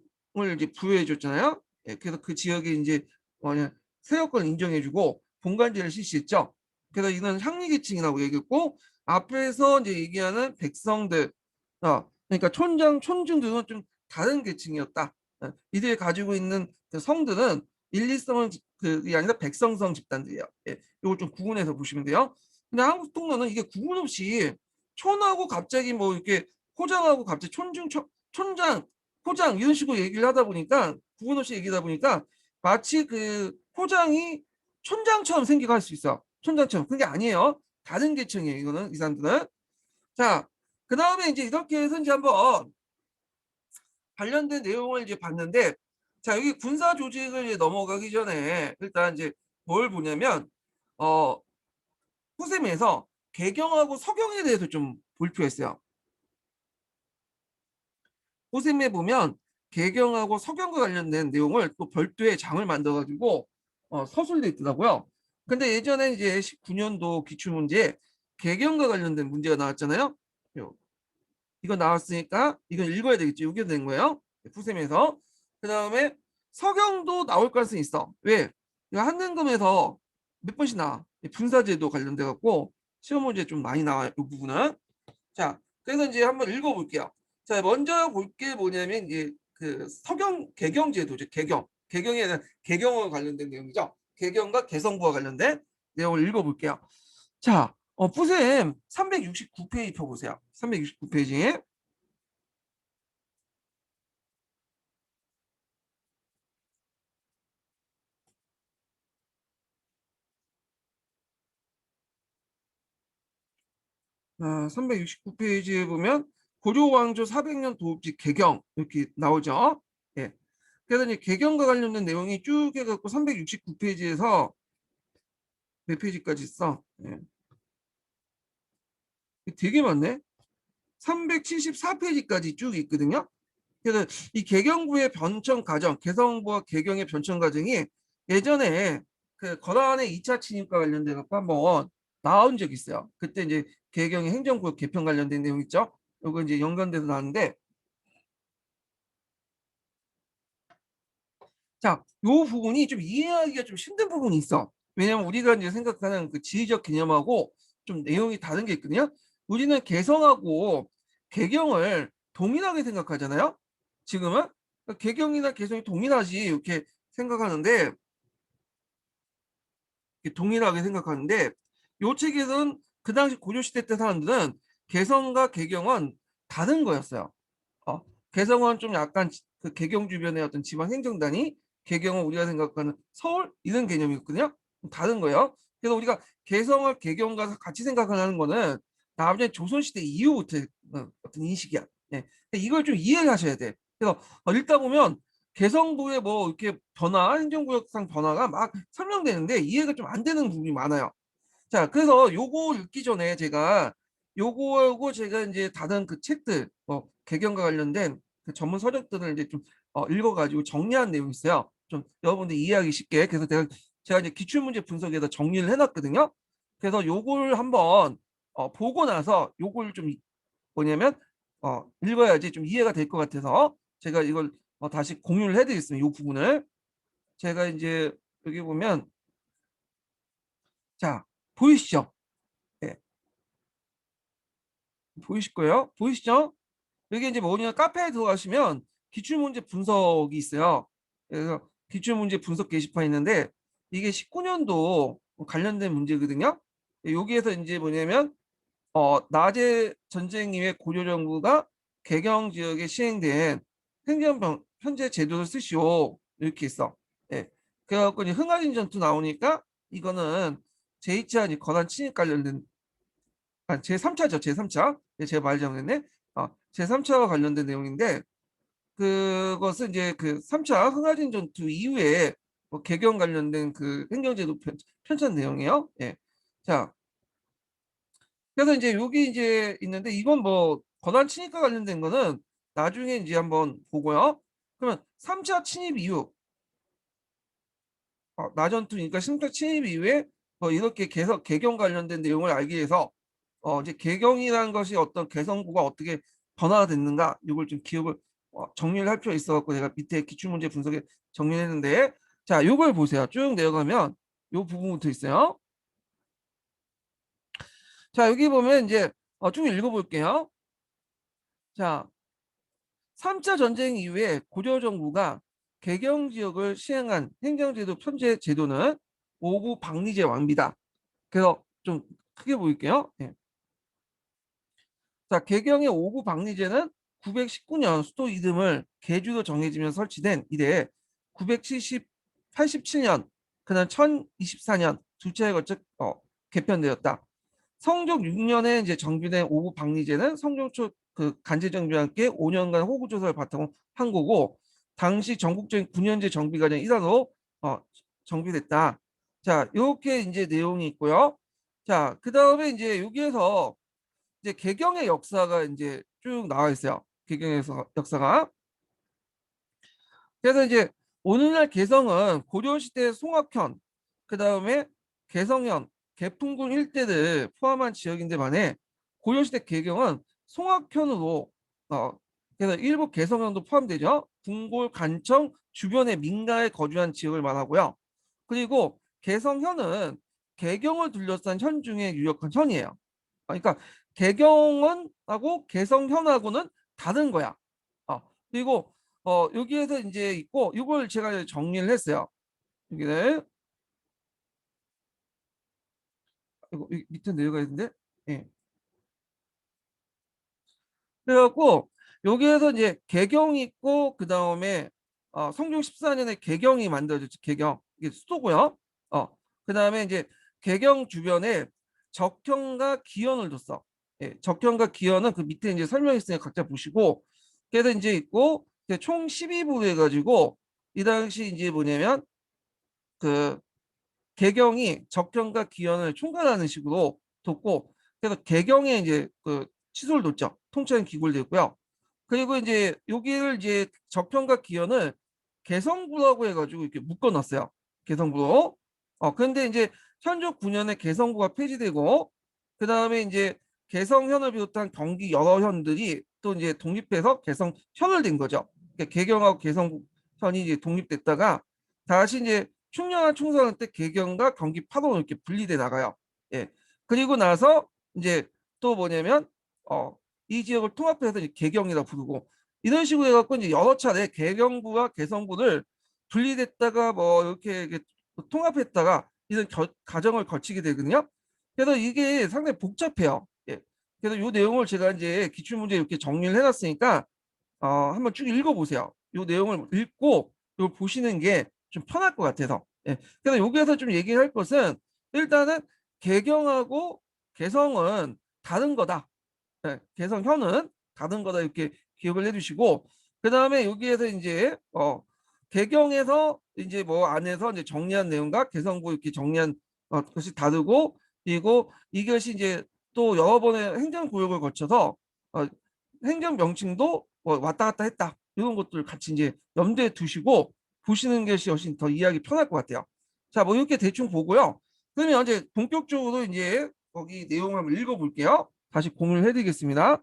이제 부여해 줬잖아요. 예, 그래서 그 지역에 이제 뭐냐 세력권을 인정해주고 본관제를 실시했죠. 그래서 이는 향리계층이라고 얘기했고, 앞에서 이제 얘기하는 백성들, 그러니까 촌장, 촌중들은 좀 다른 계층이었다. 이들이 가지고 있는 그 성들은 일리성은 그게 아니라 백성성 집단들이에요. 예, 이걸 좀 구분해서 보시면 돼요. 근데 한국 통로는 이게 구분 없이 촌하고 갑자기 뭐 이렇게 호장하고 갑자기 촌장, 호장 이런 식으로 얘기를 하다 보니까 구분 없이 얘기하다 보니까 마치 그 호장이 촌장처럼 생겨갈 수 있어. 촌장처럼. 그게 아니에요. 다른 계층이에요. 이거는 이 사람들은. 자, 그 다음에 이제 이렇게 해서 이제 한번 관련된 내용을 이제 봤는데, 자, 여기 군사 조직을 이제 넘어가기 전에 일단 이제 뭘 보냐면 후셈에서 개경하고 서경에 대해서 좀 볼 필요가 있어요. 호셈에 보면 개경하고 서경과 관련된 내용을 또 별도의 장을 만들어가지고 서술돼 있더라고요. 근데 예전에 이제 19년도 기출문제에 개경과 관련된 문제가 나왔잖아요. 이거 나왔으니까 이건 읽어야 되겠죠. 이게 된 거예요. 후셈에서. 그 다음에 서경도 나올 가능성이 있어. 왜? 이거 한능검에서 몇 번씩 나와. 분사제도 관련돼 갖고 시험 문제 좀 많이 나와요. 이 부분은. 자, 그래서 이제 한번 읽어볼게요. 자, 먼저 볼 게 뭐냐면 이제 그 서경 개경제도죠. 개경에 대한 개경과 관련된 내용이죠. 개경과 개성부와 관련된 내용을 읽어볼게요. 자, 부쌤 369페이지 펴보세요. 369페이지. 369페이지에 보면 고려왕조 400년 도읍지 개경 이렇게 나오죠. 예. 그래서 이제 개경과 관련된 내용이 쭉 해갖고 369페이지에서 몇 페이지까지 있어? 예. 되게 많네. 374페이지까지 쭉 있거든요. 그래서 이 개경부의 변천 과정, 개성부와 개경의 변천 과정이 예전에 그 거란의 2차 침입과 관련돼 갖고 한번 나온 적이 있어요. 그때 이제 개경의 행정구역 개편 관련된 내용 있죠. 요거 이제 연관돼서 나왔는데, 자, 요 부분이 좀 이해하기가 좀 힘든 부분이 있어. 왜냐면 우리가 이제 생각하는 그 지리적 개념하고 좀 내용이 다른 게 있거든요. 우리는 개성하고 개경을 동일하게 생각하잖아요. 지금은 그러니까 개경이나 개성이 동일하지 이렇게 생각하는데, 이렇게 동일하게 생각하는데 요 책에서는 그 당시 고려시대 때 사람들은 개성과 개경은 다른 거였어요. 어, 개성은 좀 약간 그 개경 주변의 어떤 지방 행정단위, 개경은 우리가 생각하는 서울 이런 개념이었거든요. 다른 거예요. 그래서 우리가 개성을 개경과 같이 생각하는 거는 나중에 조선시대 이후부터 어떤 인식이야. 네. 이걸 좀 이해를 하셔야 돼. 그래서 읽다 보면 개성도의 뭐 이렇게 변화, 행정구역상 변화가 막 설명되는데 이해가 좀 안 되는 부분이 많아요. 자, 그래서 요거 읽기 전에 제가 요거하고 제가 이제 다른 그 책들, 개경과 관련된 그 전문 서적들을 이제 좀 읽어가지고 정리한 내용이 있어요. 좀 여러분들 이해하기 쉽게. 그래서 제가 이제 기출문제 분석에다 정리를 해놨거든요. 그래서 요걸 한번 보고 나서 요걸 좀 뭐냐면 읽어야지 좀 이해가 될 것 같아서 제가 이걸 다시 공유를 해드리겠습니다. 이 부분을 제가 이제 여기 보면, 자, 보이시죠? 예, 보이실 거예요? 보이시죠? 여기 이제 뭐냐, 카페에 들어가시면 기출문제 분석이 있어요. 그래서 기출문제 분석 게시판이 있는데 이게 19년도 관련된 문제거든요. 여기에서 이제 뭐냐면 나제 전쟁 이후에 고려 정부가 개경 지역에 시행된 행정병 현재 제도를 쓰시오 이렇게 있어. 예. 그래갖고 이제 흥하진 전투 나오니까 이거는 제2차 거단 침입 관련된 제3차죠 제3차. 제가 말 잘못했네. 제3차와 관련된 내용인데 그것은 이제 그 3차 흥하진 전투 이후에 뭐 개경 관련된 그 행정제도 편찬 내용이에요. 예. 자, 그래서 이제 여기 이제 있는데 이건 뭐 권한 침입과 관련된 거는 나중에 이제 한번 보고요. 그러면 3차 침입 이후 나전투니까 3차 침입 이후에 뭐 이렇게 개경 관련된 내용을 알기 위해서 이제 개경이라는 것이 어떤 개성구가 어떻게 변화됐는가 이걸 좀 기억을 정리를 할 필요가 있어 갖고 내가 밑에 기출문제 분석에 정리했는데 자 이걸 보세요. 쭉 내려가면 이 부분부터 있어요. 자 여기 보면 이제 쭉 읽어볼게요. 자 3차 전쟁 이후에 고려 정부가 개경 지역을 시행한 행정제도 편제 제도는 오부 박리제 왕비다. 그래서 좀 크게 보일게요. 예. 자, 개경의 오부 박리제는 919년 수도 이름을 계주로 정해지면서 설치된 이래 970, 87년, 그날 1024년 두 차례 걸쳐 개편되었다. 성종 6년에 이제 정비된 오부 박리제는 성종 초 그 간제 정비와 함께 5년간 호구 조사를 바탕으로 한 거고 당시 전국적인 9년제 정비 과정 일환으로 정비됐다. 자, 이렇게 이제 내용이 있고요. 자, 그다음에 이제 여기에서 이제 개경의 역사가 이제 쭉 나와 있어요. 개경에서 역사가. 그래서 이제 오늘날 개성은 고려시대 송악현, 그다음에 개성현, 개풍군 일대를 포함한 지역인데 반해 고려시대 개경은 송악현으로 그래서 일부 개성현도 포함되죠. 궁골, 간청 주변의 민가에 거주한 지역을 말하고요. 그리고 개성현은 개경을 둘러싼 현 중에 유력한 현이에요. 그러니까 개경은 하고 개성현하고는 다른 거야. 그리고 여기에서 이제 있고 이걸 제가 정리를 했어요. 여기를 이거 밑에 내려가 있는데 예. 그래갖고 여기에서 이제 개경이 있고 그 다음에 성종 14년에 개경이 만들어졌죠. 개경 이게 수도고요. 그 다음에 이제 개경 주변에 적현과 기현을 뒀어. 예, 적현과 기현은 그 밑에 이제 설명했으니까 각자 보시고 그래서 이제 있고 총 12부로 해가지고 이 당시 이제 뭐냐면 그 개경이 적경과 기현을 총괄하는 식으로 뒀고 그래서 개경에 이제 그 시설을 뒀죠. 통째로 기골되고요. 그리고 이제 여기를 이제 적경과 기현을 개성부라고 해가지고 이렇게 묶어놨어요. 개성부로. 그런데 이제 현조 9년에 개성부가 폐지되고 그 다음에 이제 개성현을 비롯한 경기 여러 현들이 또 이제 독립해서 개성현을 된 거죠. 그러니까 개경하고 개성현이 이제 독립됐다가 다시 이제 충녕한 총선할 때 개경과 경기 파동으로 이렇게 분리돼 나가요. 예. 그리고 나서 이제 또 뭐냐면 이 지역을 통합해서 이제 개경이라 부르고 이런 식으로 해갖고 이제 여러 차례 개경부와 개성부를 분리됐다가 뭐 이렇게 통합했다가 이런 과정을 거치게 되거든요. 그래서 이게 상당히 복잡해요. 예. 그래서 이 내용을 제가 이제 기출문제 이렇게 정리를 해놨으니까 한번 쭉 읽어보세요. 이 내용을 읽고 이걸 보시는 게 좀 편할 것 같아서. 예. 그래서 여기에서 좀 얘기할 것은 일단은 개경하고 개성은 다른 거다. 예. 개성현은 다른 거다 이렇게 기억을 해주시고 그 다음에 여기에서 이제 개경에서 이제 뭐 안에서 이제 정리한 내용과 개성부 이렇게 정리한 것이 다르고 그리고 이것이 이제 또 여러 번의 행정구역을 거쳐서 행정 명칭도 뭐 왔다 갔다 했다. 이런 것들 같이 이제 염두에 두시고 보시는 것이 훨씬 더 이해하기 편할 것 같아요. 자, 뭐 이렇게 대충 보고요. 그러면 이제 본격적으로 이제 거기 내용을 한번 읽어볼게요. 다시 공유를 해드리겠습니다.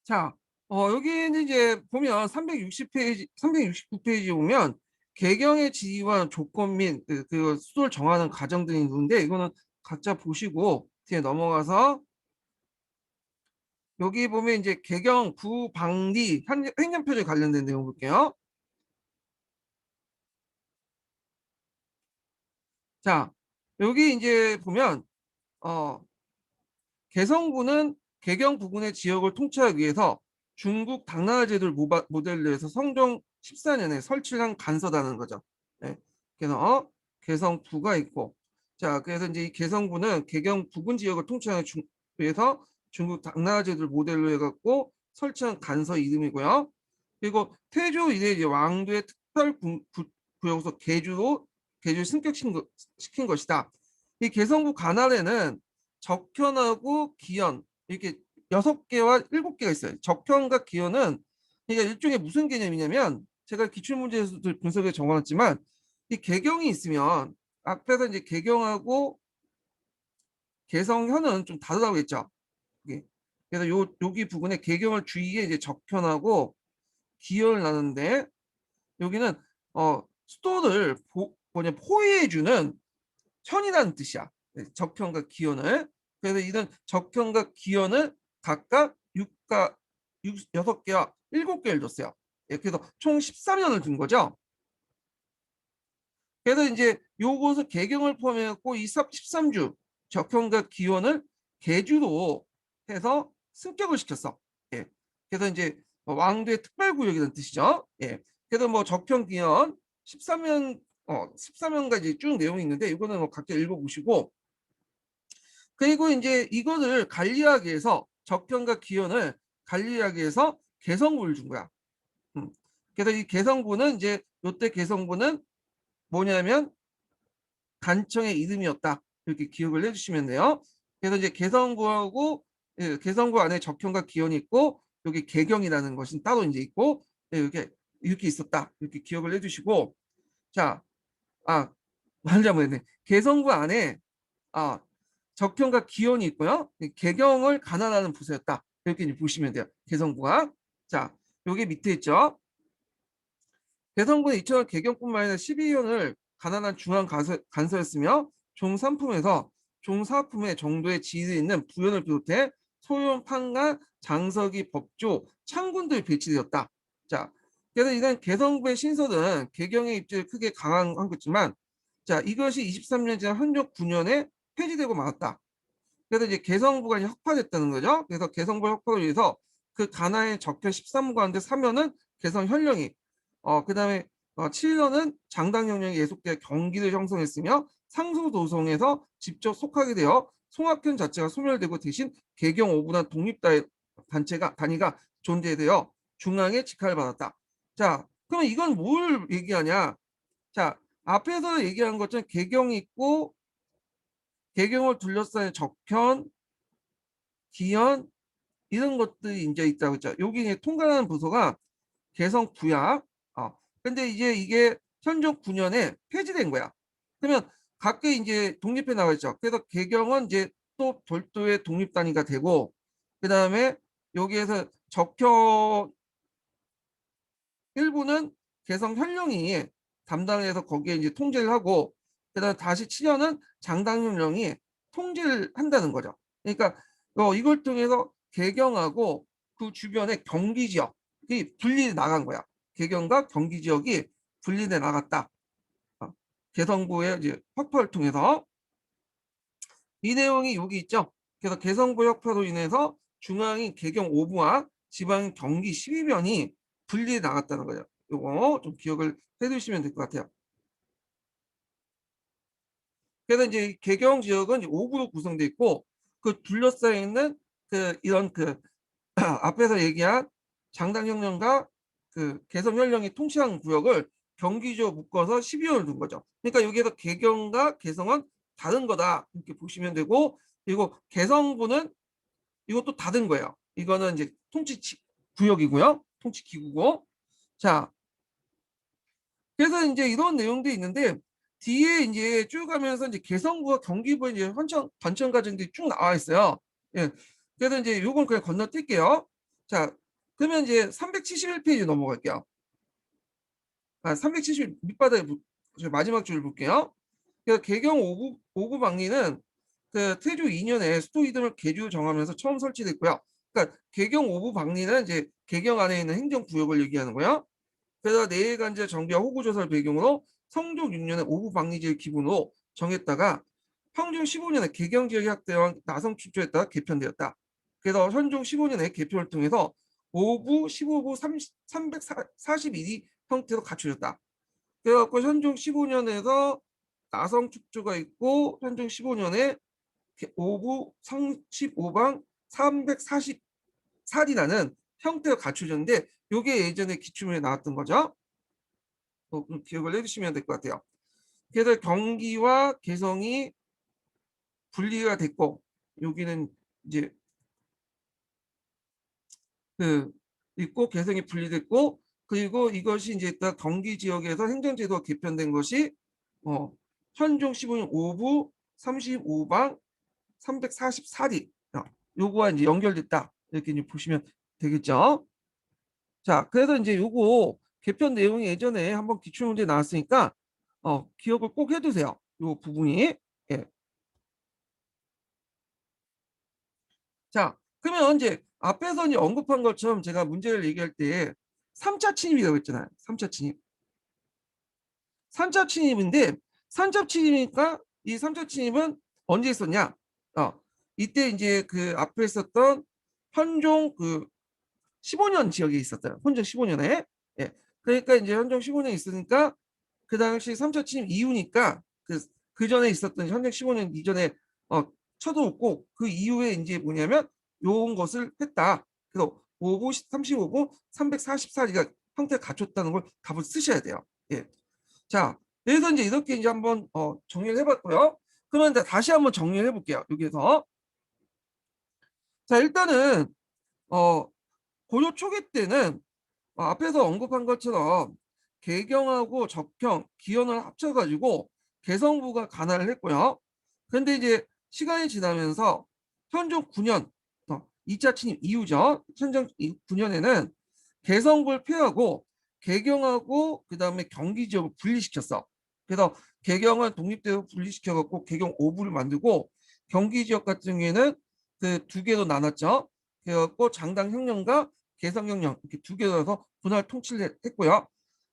자, 여기는 이제 보면 360페이지, 369페이지 보면 개경의 지위와 조건 및 그 수도를 정하는 과정들이 있는데 이거는 각자 보시고 뒤에 넘어가서 여기 보면 이제 개경 부방리 행정표제 관련된 내용 볼게요. 자, 여기 이제 보면 개성군은 개경 부근의 지역을 통치하기 위해서 중국 당나라 제도를 모델로 해서 성종 14년에 설치한 간서다는 거죠. 네. 그래서 개성부가 있고, 자, 그래서 이제 이 개성부는 개경 부근 지역을 통치하기 위해서 중국 당나라 제도를 모델로 해갖고 설치한 간서 이름이고요. 그리고 태조 이래 이제 왕조의 특별 구역으로 개주를 승격시킨 것이다. 이 개성부 관할에는 적현하고 기현 이렇게 6개와 7개가 있어요. 적현과 기현은 그러니까 일종의 무슨 개념이냐면 제가 기출문제에서도 분석에 적어놨지만 이 개경이 있으면 앞에서 이제 개경하고 개성현은 좀 다르다고 했죠. 그래서 여기 부분에 개경을 주위에 이제 적현하고 기현을 나누는데 여기는 수도를 포위해주는 현이라는 뜻이야. 적현과 기현을. 그래서 이런 적현과 기현을 각각 6개와 7개를 줬어요. 그래서 총 13년을 준 거죠. 그래서 이제 요것을 개경을 포함해갖고 이 13주 적현과 기원을 개주로 해서 승격을 시켰어. 예. 그래서 이제 왕조의 특별구역이라는 뜻이죠. 예. 그래서 뭐 적현 기원 13년 13년까지 쭉 내용이 있는데 이거는 뭐 각자 읽어보시고 그리고 이제 이거를 관리하기 위해서 적현과 기원을 관리하기 위해서 개성부를 준 거야. 그래서 이 개성부는 이제 요때 개성부는 뭐냐면 단청의 이름이었다. 이렇게 기억을 해주시면 돼요. 그래서 이제 개성구하고 개성구 안에 적현과 기원이 있고 여기 개경이라는 것이 따로 이제 있고 이렇게 있었다. 이렇게 기억을 해주시고 자, 말하자면 네 개성구 안에 적현과 기원이 있고요. 개경을 관할하는 부서였다. 이렇게 이제 보시면 돼요. 개성구가 자, 여기 밑에 있죠. 개성군은 2000년 개경뿐만 아니라 12년을 가난한 중앙 간서였으며 종3품에서 종4품의 정도의 지위에 있는 부연을 비롯해 소yon, 판관, 장서기, 법조, 창군들이 배치되었다. 자, 그래서 이런 개성부의 신설은 개경의 입지를 크게 강화한 것이지만 자, 이것이 23년 지난 헌종 9년에 폐지되고 말았다. 그래서 이제 개성부가 이제 혁파됐다는 거죠. 그래서 개성부 혁파를 위해서 그 가나에 적혀 13부 가운데 3년은 개성 현령이 그다음에 7년은 장당영령이 예속되어 경기를 형성했으며 상수도성에서 직접 속하게 되어 송악현 자체가 소멸되고 대신 개경 5분한 단위가 존재되어 중앙에 직할을 받았다. 자, 그러면 이건 뭘 얘기하냐? 자, 앞에서 얘기한 것처럼 개경이 있고 개경을 둘러싸인 적현, 기현 이런 것들이 이제 있다고 했죠. 여기 통관하는 부서가 개성부야. 근데 이제 이게 현종 9년에 폐지된 거야. 그러면 각기 이제 독립해 나와 있죠. 그래서 개경은 이제 또 별도의 독립 단위가 되고 그 다음에 여기에서 적혀 일부는 개성 현령이 담당해서 거기에 이제 통제를 하고 그다음 다시 7년은 장당현령이 통제를 한다는 거죠. 그러니까 이걸 통해서 개경하고 그 주변의 경기 지역이 분리돼 나간 거야. 개경과 경기 지역이 분리돼 나갔다. 개성부의 이제 확보를 통해서 이 내용이 여기 있죠. 그래서 개성부 혁파로 인해서 중앙인 개경 5부와 지방인 경기 12면이 분리해 나갔다는 거예요. 이거 좀 기억을 해두시면 될 것 같아요. 그래서 이제 개경 지역은 5부로 구성되어 있고 그 둘러싸여 있는 그 이런 그 앞에서 얘기한 장당혁령과 그 개성현령이 통치한 구역을 경기지로 묶어서 12호를 둔 거죠. 그러니까 여기에서 개경과 개성은 다른 거다 이렇게 보시면 되고 그리고 개성부는 이것도 다른 거예요. 이거는 이제 통치 구역이고요. 통치 기구고. 자, 그래서 이제 이런 내용도 있는데 뒤에 이제 쭉 가면서 이제 개성부와 경기부의 이제 관청 과정들이 쭉 나와 있어요. 예. 그래서 이제 요건 그냥 건너뛸게요. 자, 그러면 이제 371페이지 넘어갈게요. 370 밑바닥에 마지막 줄 볼게요. 개경 5부 방리는 그 태조 2년에 수도 이름을 계주 정하면서 처음 설치됐고요. 그러니까 개경 5부 방리는 이제 개경 안에 있는 행정구역을 얘기하는 거예요. 그래서 내일간제 정비와 호구조사를 배경으로 성종 6년에 5부 방리제를 기본으로 정했다가 평종 15년에 개경지역 학대왕 나성 축조에 따라 개편되었다. 그래서 현종 15년에 개편을 통해서 5부, 15부, 341이 형태로 갖춰졌다. 그래갖고 현종 15년에서 나성 축조가 있고 현종 15년에 5부 35방 344이라는 형태가 갖춰졌는데 이게 예전에 기출문에 나왔던 거죠. 기억을 해주시면 될 것 같아요. 그래서 경기와 개성이 분리가 됐고 여기는 이제 그 있고 개성이 분리됐고 그리고 이것이 이제 딱 경기 지역에서 행정제도가 개편된 것이 현종 15년 5부 35방 344리 요거와 이제 연결됐다 이렇게 이제 보시면 되겠죠. 자, 그래서 이제 요거 개편 내용이 예전에 한번 기출문제 나왔으니까 기억을 꼭 해두세요. 요 부분이. 예. 자, 그러면 이제 앞에서 이제 언급한 것처럼 제가 문제를 얘기할 때 3차 침입이라고 했잖아요. 3차 침입. 3차 침입인데 3차 침입이니까 이 3차 침입은 언제 있었냐? 이때 이제 그 앞에 있었던 현종 그 15년 지역에 있었어요. 현종 15년에. 예. 그러니까 이제 현종 15년에 있으니까 그 당시 3차 침입 이후니까 그 전에 있었던 현종 15년 이전에 쳐들었고 그 이후에 이제 뭐냐면 요런 것을 했다. 그래서 5부 35부 344기가 형태를 갖췄다는 걸 답을 쓰셔야 돼요. 예. 자, 그래서 이제 이렇게 이제 한번 정리를 해봤고요. 그러면 다시 한번 정리를 해볼게요. 여기에서. 자, 일단은 고려 초기 때는 앞에서 언급한 것처럼 개경하고 적형, 기원을 합쳐가지고 개성부가 관할을 했고요. 그런데 이제 시간이 지나면서 현종 9년, 2차 침입 이후죠. 현종 9년에는 개성부를 폐하고 개경하고 그 다음에 경기 지역을 분리시켰어. 그래서 개경은 독립대로 분리시켜갖고 개경 5부를 만들고 경기 지역 같은 경우에는 그 두 개로 나눴죠. 그래갖고 장당혁령과 개성혁령 이렇게 두 개로서 분할 통치를 했고요.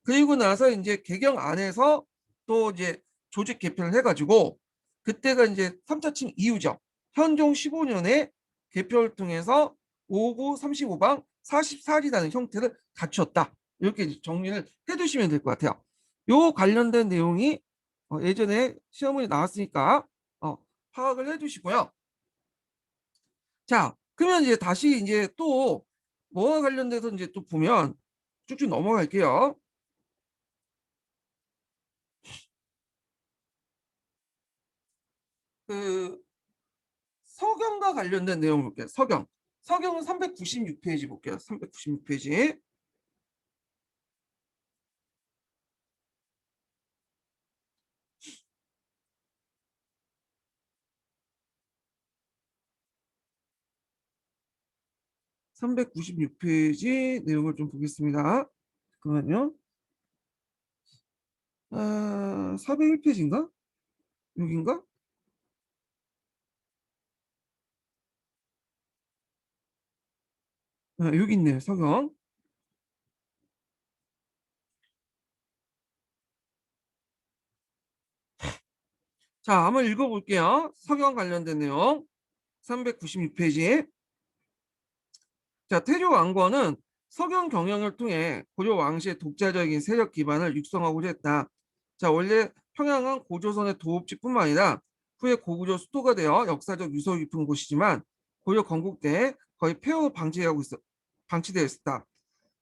그리고 나서 이제 개경 안에서 또 이제 조직 개편을 해가지고 그때가 이제 3차 침 이후죠. 현종 15년에 개표를 통해서 5구 35방 44리라는 형태를 갖췄다. 이렇게 정리를 해두시면 될 것 같아요. 요 관련된 내용이 예전에 시험문이 나왔으니까 파악을 해두시고요. 자, 그러면 이제 다시 이제 또 뭐와 관련돼서 이제 또 보면 쭉쭉 넘어갈게요. 그 서경과 관련된 내용 볼게요. 서경. 서경은 396페이지 볼게요. 396페이지. 396페이지 내용을 좀 보겠습니다. 잠깐만요. 401페이지인가? 여긴가? 여기 있네요. 서경. 자, 한번 읽어볼게요. 서경 관련된 내용. 396페이지. 자, 태조 왕건은 서경 경영을 통해 고려 왕실의 독자적인 세력 기반을 육성하고자 했다. 자, 원래 평양은 고조선의 도읍지뿐만 아니라 후에 고구려 수도가 되어 역사적 유서 깊은 곳이지만 고려 건국 때 거의 폐허 방치되어 있었다.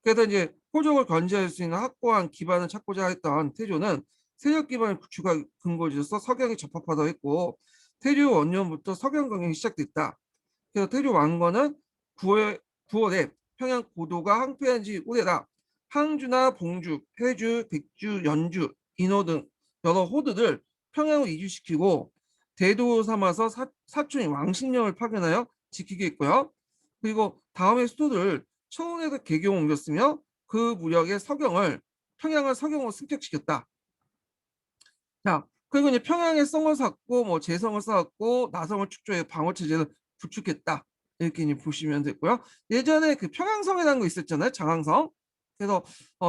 그래서 이제 호족을 견제할 수 있는 확고한 기반을 찾고자 했던 태조는 세력 기반을 구축할 근거지로서 서경이 적합하다고 했고 태조 원년부터 서경 경영이 시작됐다. 그래서 태조 왕건은 9월에 평양 고도가 항폐한 지 오래다. 항주나 봉주, 해주, 백주, 연주, 인호 등 여러 호드를 평양으로 이주시키고 대도 삼아서 사촌인 왕신령을 파견하여 지키게 했고요. 그리고 다음에 수도를 초흥에서 개경을 옮겼으며 그 무렵에 서경을 평양을 서경으로 승격시켰다. 자, 그리고 이제 평양에 성을 쌓고 뭐 재성을 쌓았고 나성을 축조해 방어 체제를 구축했다. 이렇게 이제 보시면 되고요. 예전에 그 평양성이라는 거 있었잖아요. 장항성. 그래서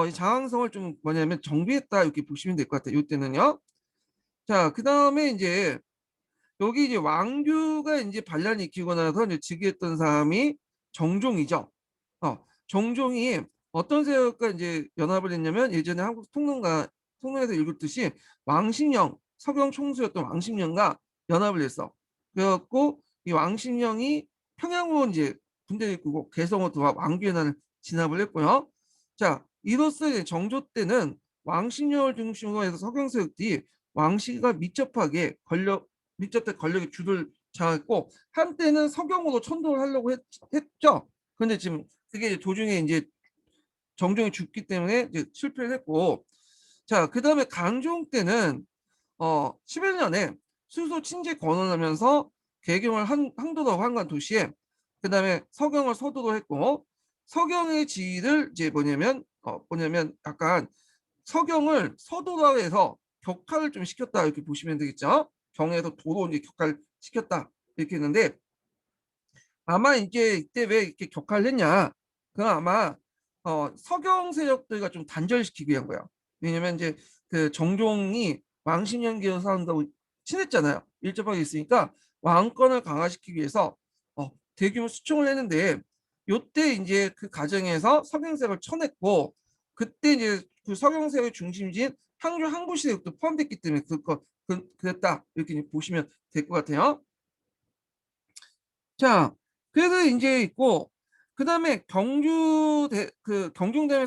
이 장항성을 좀 뭐냐면 정비했다 이렇게 보시면 될 것 같아요. 이때는요. 자, 그다음에 이제 여기 이제 왕규가 이제 반란이 일으키고 나서 이제 즉위했던 사람이 정종이죠. 정종이 어떤 세력과 이제 연합을 했냐면 예전에 한국 통론에서 읽었듯이 왕신영 서경 총수였던 왕신영과 연합을 했어. 그래갖고 이 왕신영이 평양으로 이제 군대를 이끌고 개성으로 들어와 왕규의 난을 진압을 했고요. 자, 이로써 이제 정조 때는 왕신영을 중심으로 해서 서경 세력들이 왕씨가 밀접된 권력의 주도를 장악했고 한때는 서경으로 천도를 하려고 했죠. 근데 지금 그게 도중에 이제 정종이 죽기 때문에 이제 실패를 했고, 자, 그다음에 강종 때는 11년에 수소 친제 권원하면서 개경을 항도도 한관 도시에 그다음에 서경을 서도로 했고 서경의 지위를 이제 뭐냐면 약간 서경을 서도로 해서 격화를 좀 시켰다 이렇게 보시면 되겠죠. 경에서 도로 이제 격화를 시켰다 이렇게 했는데 아마 이제 이때 왜 이렇게 격화를 했냐? 그건 아마 서경 세력들과 좀 단절시키기 위한 거예요. 왜냐면 이제 그 정종이 왕신년기로 사는다고 친했잖아요. 일접하게 있으니까 왕권을 강화시키기 위해서 대규모 수청을 했는데 요때 이제 그 과정에서 서경 세력을 쳐냈고 그때 이제 그 서경 세력의 중심지인 항주 항구시대도 포함됐기 때문에 그랬다 이렇게 보시면 될 것 같아요. 자, 그래서 이제 있고 그다음에 경중대회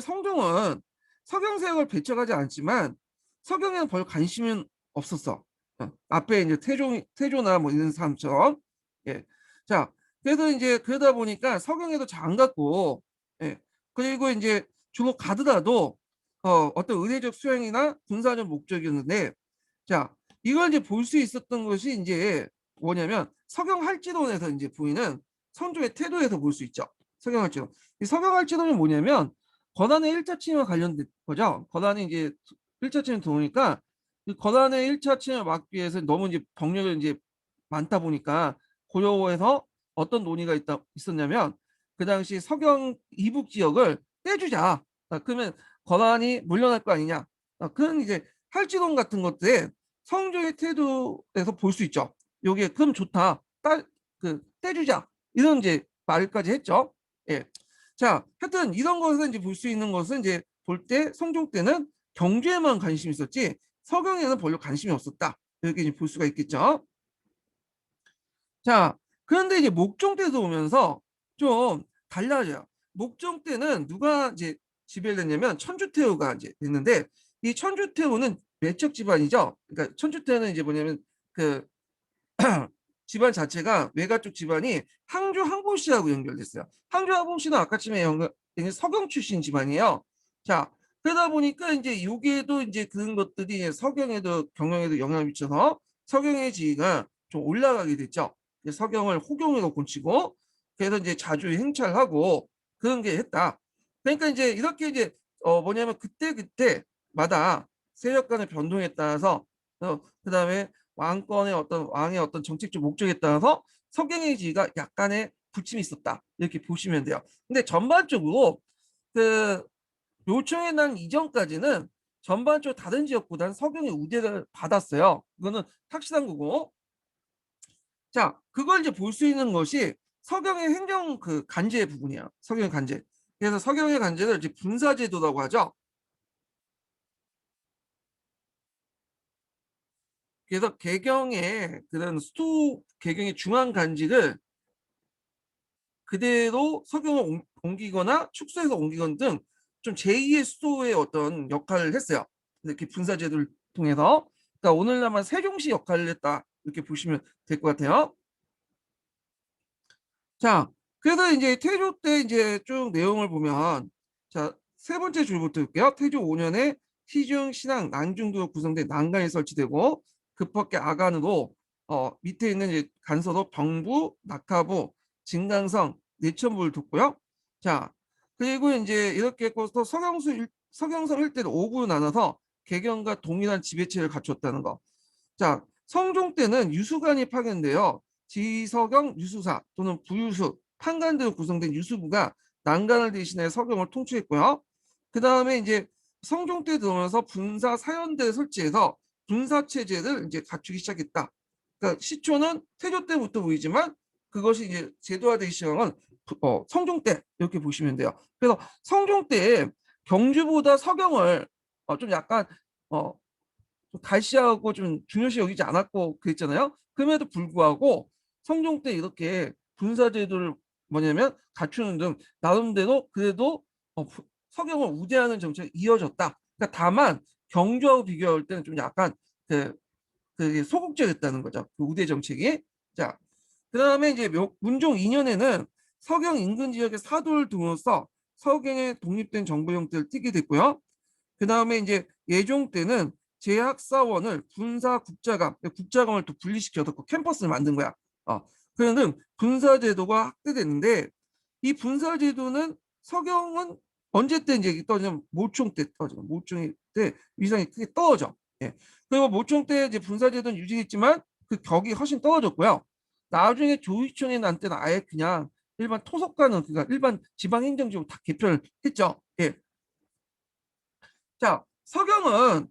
성종은 서경세력을 배척하지 않지만 서경에는 별 관심은 없었어. 앞에 이제 태조나 뭐 이런 사람처럼. 예. 자, 그래서 이제 그러다 보니까 서경에도 잘 안 갔고, 예. 그리고 이제 주로 가더라도 어떤 의례적 수행이나 군사적 목적이었는데, 자, 이걸 이제 볼 수 있었던 것이 이제 뭐냐면 서경할지론에서 이제 보이는 선조의 태도에서 볼 수 있죠. 서경할지론. 이 서경할지론이 뭐냐면 권한의 일차 침해와 관련된 거죠. 권한이 이제 일차 침해 들어오니까 이 권한의 일차 침해를 막기 위해서 너무 이제 병력이 이제 많다 보니까 고려에서 어떤 논의가 있었냐면 그 당시 서경 이북 지역을 떼주자. 그러면 권한이 물려날 거 아니냐. 그런 이제 할지론 같은 것들에 성조의 태도에서 볼 수 있죠. 여기에 그럼 좋다. 떼주자. 이런 이제 말까지 했죠. 예. 자, 하여튼 이런 것을 이제 볼 수 있는 것은 이제 볼 때 성종 때는 경주에만 관심이 있었지 서경에는 별로 관심이 없었다. 이렇게 이제 볼 수가 있겠죠. 자, 그런데 이제 목종 때도 오면서 좀 달라져요. 목종 때는 누가 이제 지배를 했냐면 천주태후가 이제 됐는데 이 천주태후는 매척 집안이죠. 그러니까 천주태후는 이제 뭐냐면 그 집안 자체가 외가 쪽 집안이 항주 항복씨하고 연결됐어요. 항주 항복씨는 아까쯤에 서경 출신 집안이에요. 자, 그러다 보니까 이제 여기에도 이제 그런 것들이 서경에도 경영에도 영향을 미쳐서 서경의 지위가 좀 올라가게 됐죠. 서경을 호경으로 고치고 그래서 이제 자주 행차하고 그런 게 했다. 그러니까 이제 이렇게 이제 뭐냐면 그때마다 세력 간의 변동에 따라서 그다음에 왕의 어떤 정책적 목적에 따라서 서경의 지위가 약간의 부침이 있었다. 이렇게 보시면 돼요. 근데 전반적으로 그 요청의 난 이전까지는 전반적으로 다른 지역보다는 서경의 우대를 받았어요. 이거는 확실한 거고. 자, 그걸 이제 볼 수 있는 것이 서경의 행정 그 간제 부분이야. 서경의 간제. 그래서 서경의 간제를 이제 분사제도라고 하죠. 그래서 개경의 그런 수도 개경의 중앙 간직을 그대로 서경을 옮기거나 축소해서 옮기건 등 좀 제2의 수도의 어떤 역할을 했어요. 이렇게 분사제도를 통해서. 그러니까 오늘날만 세종시 역할을 했다. 이렇게 보시면 될 것 같아요. 자, 그래서 이제 태조 때 이제 쭉 내용을 보면 자, 세 번째 줄부터 볼게요. 태조 5년에 시중, 신앙, 난중도로 구성된 난간이 설치되고 급밖에 아간으로 밑에 있는 이제 간서도 병부, 낙하부, 진강성, 내천부를 뒀고요. 자, 그리고 이제 이렇게 했고 또 서경성 일대를 5구로 나눠서 개경과 동일한 지배체를 갖췄다는 거. 자, 성종 때는 유수관이 파견돼요. 지서경 유수사 또는 부유수, 판관대로 구성된 유수부가 난관을 대신해 서경을 통치했고요. 그 다음에 이제 성종 때 들어오면서 분사 사연대를 설치해서 분사 체제를 이제 갖추기 시작했다. 그러니까 시초는 태조 때부터 보이지만 그것이 이제 제도화되기 시작한 건 성종 때 이렇게 보시면 돼요. 그래서 성종 때 경주보다 서경을 좀 약간 어, 좀 갈시하고 좀 중요시 여기지 않았고 그랬잖아요. 그럼에도 불구하고 성종 때 이렇게 군사제도를 뭐냐면 갖추는 등 나름대로 그래도 서경을 우대하는 정책이 이어졌다. 그러니까 다만 경주하고 비교할 때는 좀 약간 그 소극적이었다는 거죠. 그 우대 정책이. 자, 그다음에 이제 문종 2년에는 서경 인근 지역의 사도를 등으로써 서경에 독립된 정부 형태를 띠게 됐고요. 그 다음에 이제 예종 때는 제학사원을 군사국자감, 국자감을 또 분리시켜서 그 캠퍼스를 만든 거야. 그러는 군사제도가 확대됐는데 이 군사제도는 서경은 언제 때 이제 떨어지면 모총 때 떨어져. 모총 때 위상이 크게 떨어져. 예. 그리고 모총 때 이제 군사제도는 유지했지만 그 격이 훨씬 떨어졌고요. 나중에 조의총이 난 때는 아예 그냥 일반 토속과는 그러니까 일반 지방행정지로 다 개편을 했죠. 예. 자, 서경은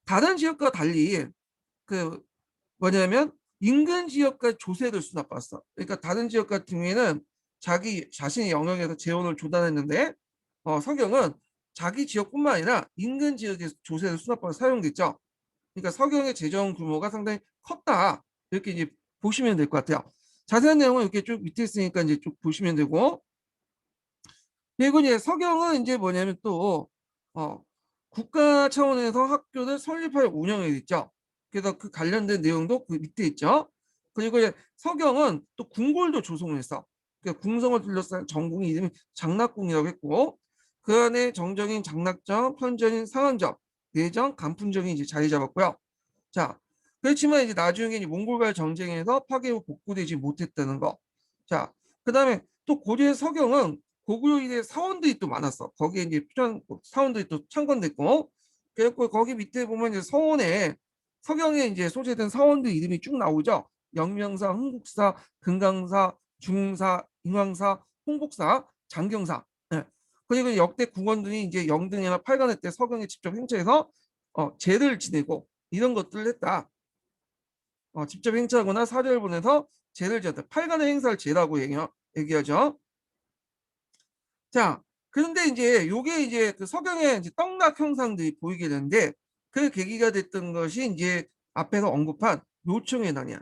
다른 지역과 달리 그 뭐냐면 인근 지역과 조세를 수납받았어. 그러니까 다른 지역 같은 경우에는 자기 자신의 영역에서 재원을 조달했는데 서경은 자기 지역뿐만 아니라 인근 지역에서 조세를 수납받아 사용됐죠. 그러니까 서경의 재정 규모가 상당히 컸다. 이렇게 이제 보시면 될 것 같아요. 자세한 내용은 이렇게 쭉 밑에 있으니까 이제 쭉 보시면 되고 그리고 이제 서경은 이제 뭐냐면 또 국가 차원에서 학교를 설립하여 운영해 있죠. 그래서 그 관련된 내용도 그 밑에 있죠. 그리고 이제 서경은 또 궁궐도 조성을 했어. 그러니까 궁성을 둘러싼 전궁이 이름이 장락궁이라고 했고 그 안에 정정인 장락정, 편전인 상원정, 내정, 간fun정이 이제 자리 잡았고요. 자, 그렇지만 이제 나중에 이제 몽골과의 전쟁에서 파괴후 복구되지 못했다는 거. 자, 그다음에 또 고려의 서경은 고구려일의 사원들이 또 많았어. 거기에 이제 필요한 사원들이 또 창건됐고, 그래갖고 거기 밑에 보면 이제 서원에 서경에 이제 소재된 사원들 이름이 쭉 나오죠. 영명사, 흥국사, 금강사, 중사, 인왕사, 홍복사, 장경사. 예. 그리고 역대 국원들이 이제 영등이나 팔관의 때 서경에 직접 행차해서 제를 지내고 이런 것들을 했다. 직접 행차하거나 사료를 보내서 제를 지었다. 팔관의 행사를 제라고 얘기하죠. 자, 그런데 이제 요게 이제 그 서경의 이제 떡락 형상들이 보이게 되는데 그 계기가 됐던 것이 이제 앞에서 언급한 묘총의 난이야.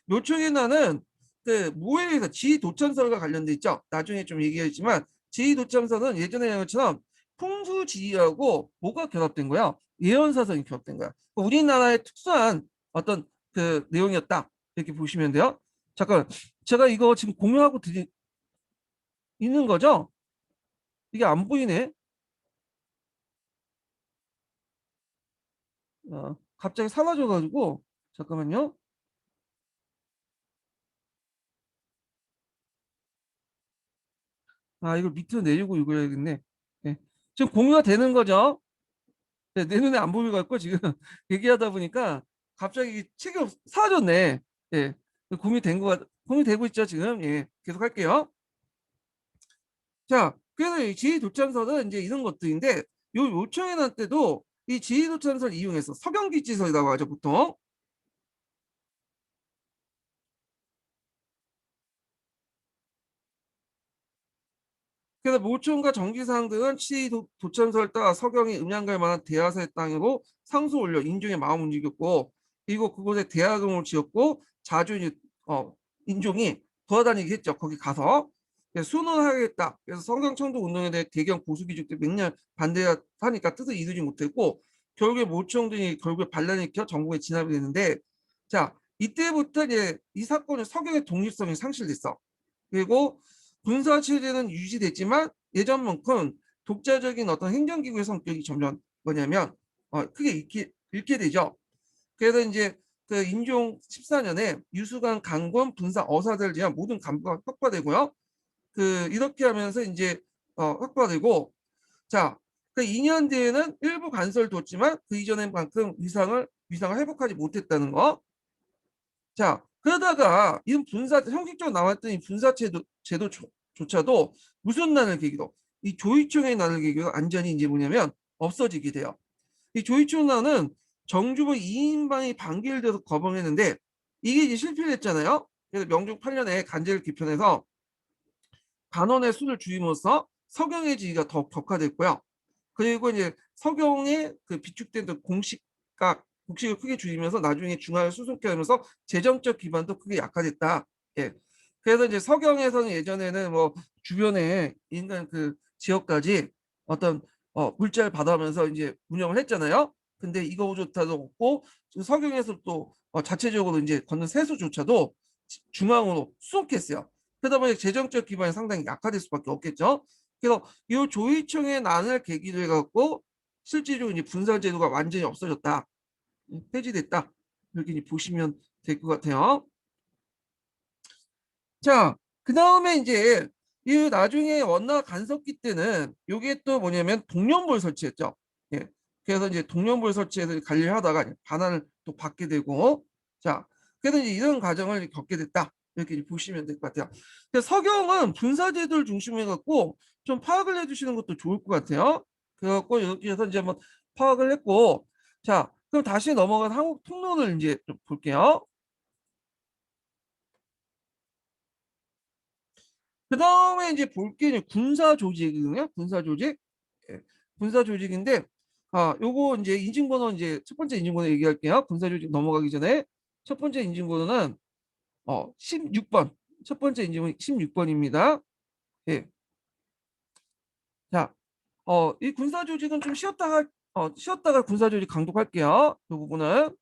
묘총의 난은 그 뭐에 의해서 지도참설과 관련돼 있죠. 나중에 좀 얘기하지만 지도참설은 예전에 것처럼 풍수지리하고 뭐가 결합된 거야? 예언사설이 결합된 거야. 우리나라의 특수한 어떤 그 내용이었다. 이렇게 보시면 돼요. 잠깐, 제가 이거 지금 공유하고 있는 거죠? 이게 안 보이네. 갑자기 사라져가지고 잠깐만요. 이걸 밑으로 내리고 읽어야겠네. 네. 지금 공유가 되는 거죠? 네, 내 눈에 안 보이고 갖고 지금 얘기하다 보니까 갑자기 책이 사라졌네. 예. 공유되고 있죠, 지금. 예. 계속 할게요. 자, 그래서 이 지휘도참설은 이제 이런 것들인데 요 요청해 놨 때도 이 지휘도참설 이용해서 서경기지설이라고 하죠, 보통. 그래서 모총과 정기사항 등은 시 도천설 따라 서경이 음양갈 만한 대하사의 땅으로 상수 올려 인종의 마음 움직였고 그리고 그곳에 대학을 지었고 자주 이제 인종이 돌아다니게 했죠. 거기 가서 순원하겠다. 그래서 성경청도 운동에 대해 대경 보수기죽 때 맹렬 반대하니까 뜻을 이루지 못했고 결국에 모총들이 결국에 반란을 일으켜 전국에 진압이 되는데 자 이때부터 이제 이 사건은 서경의 독립성이 상실됐어. 그리고 군사 체제는 유지됐지만 예전만큼 독자적인 어떤 행정기구의 성격이 점점 뭐냐면 크게 잃게 되죠. 그래서 이제 그 인종 14년에 유수관, 강권, 분사, 어사들 제한 모든 간부가 혁파되고요. 이렇게 하면서 이제 확보되고, 자, 그 2년 뒤에는 일부 간설을 뒀지만 그 이전만큼 위상을 회복하지 못했다는 거. 자, 그러다가 이 형식적으로 나왔던 이 제도조차도 무슨 난을 계기로 이 조이총의 난을 계기로 완전히 이제 뭐냐면 없어지게 돼요. 이 조이총 난은 정주부 2인방이 반기를 들어서 거부했는데 이게 이제 실패를 했잖아요. 그래서 명종 8년에 간제를 개편해서 반원의 수를 줄임으로써 서경의 지위가 더 격화됐고요. 그리고 이제 서경의 그 비축된 곡식을 크게 줄이면서 나중에 중화를 수습케 하면서 재정적 기반도 크게 약화됐다. 예. 그래서 이제 서경에서는 예전에는 뭐 주변에 있는 그 지역까지 어떤 물자를 받아면서 이제 운영을 했잖아요. 근데 이거조차도 없고 서경에서 또 자체적으로 이제 걷는 세수조차도 중앙으로 수속했어요. 그러다 보니 재정적 기반이 상당히 약화될 수밖에 없겠죠. 그래서 이 조이총의 난을 계기로 해갖고 실질적으로 이제 분사제도가 완전히 없어졌다, 폐지됐다, 이렇게 이제 보시면 될 것 같아요. 자, 그 다음에 이제 이 나중에 원나 간섭기 때는 요게 또 뭐냐면 동년부를 설치했죠. 예. 그래서 이제 동년부를 설치해서 관리를 하다가 반환을 또 받게 되고, 자, 그래서 이제 이런 과정을 겪게 됐다, 이렇게 이제 보시면 될 것 같아요. 그래서 서경은 분사제도를 중심으로 해갖고 좀 파악을 해주시는 것도 좋을 것 같아요. 그래갖고 여기에서 이제 한번 파악을 했고, 자, 그럼 다시 넘어가서 한국 통론을 이제 좀 볼게요. 그 다음에 이제 볼 게 군사 조직이거든요. 군사 조직. 예, 군사 조직인데, 요거 이제 인증번호 이제 첫 번째 인증번호 얘기할게요. 군사 조직 넘어가기 전에 첫 번째 인증번호는 16번. 첫 번째 인증번호 16번입니다. 예. 자, 이 군사 조직은 좀 쉬었다가 군사 조직 강독할게요. 이 부분은.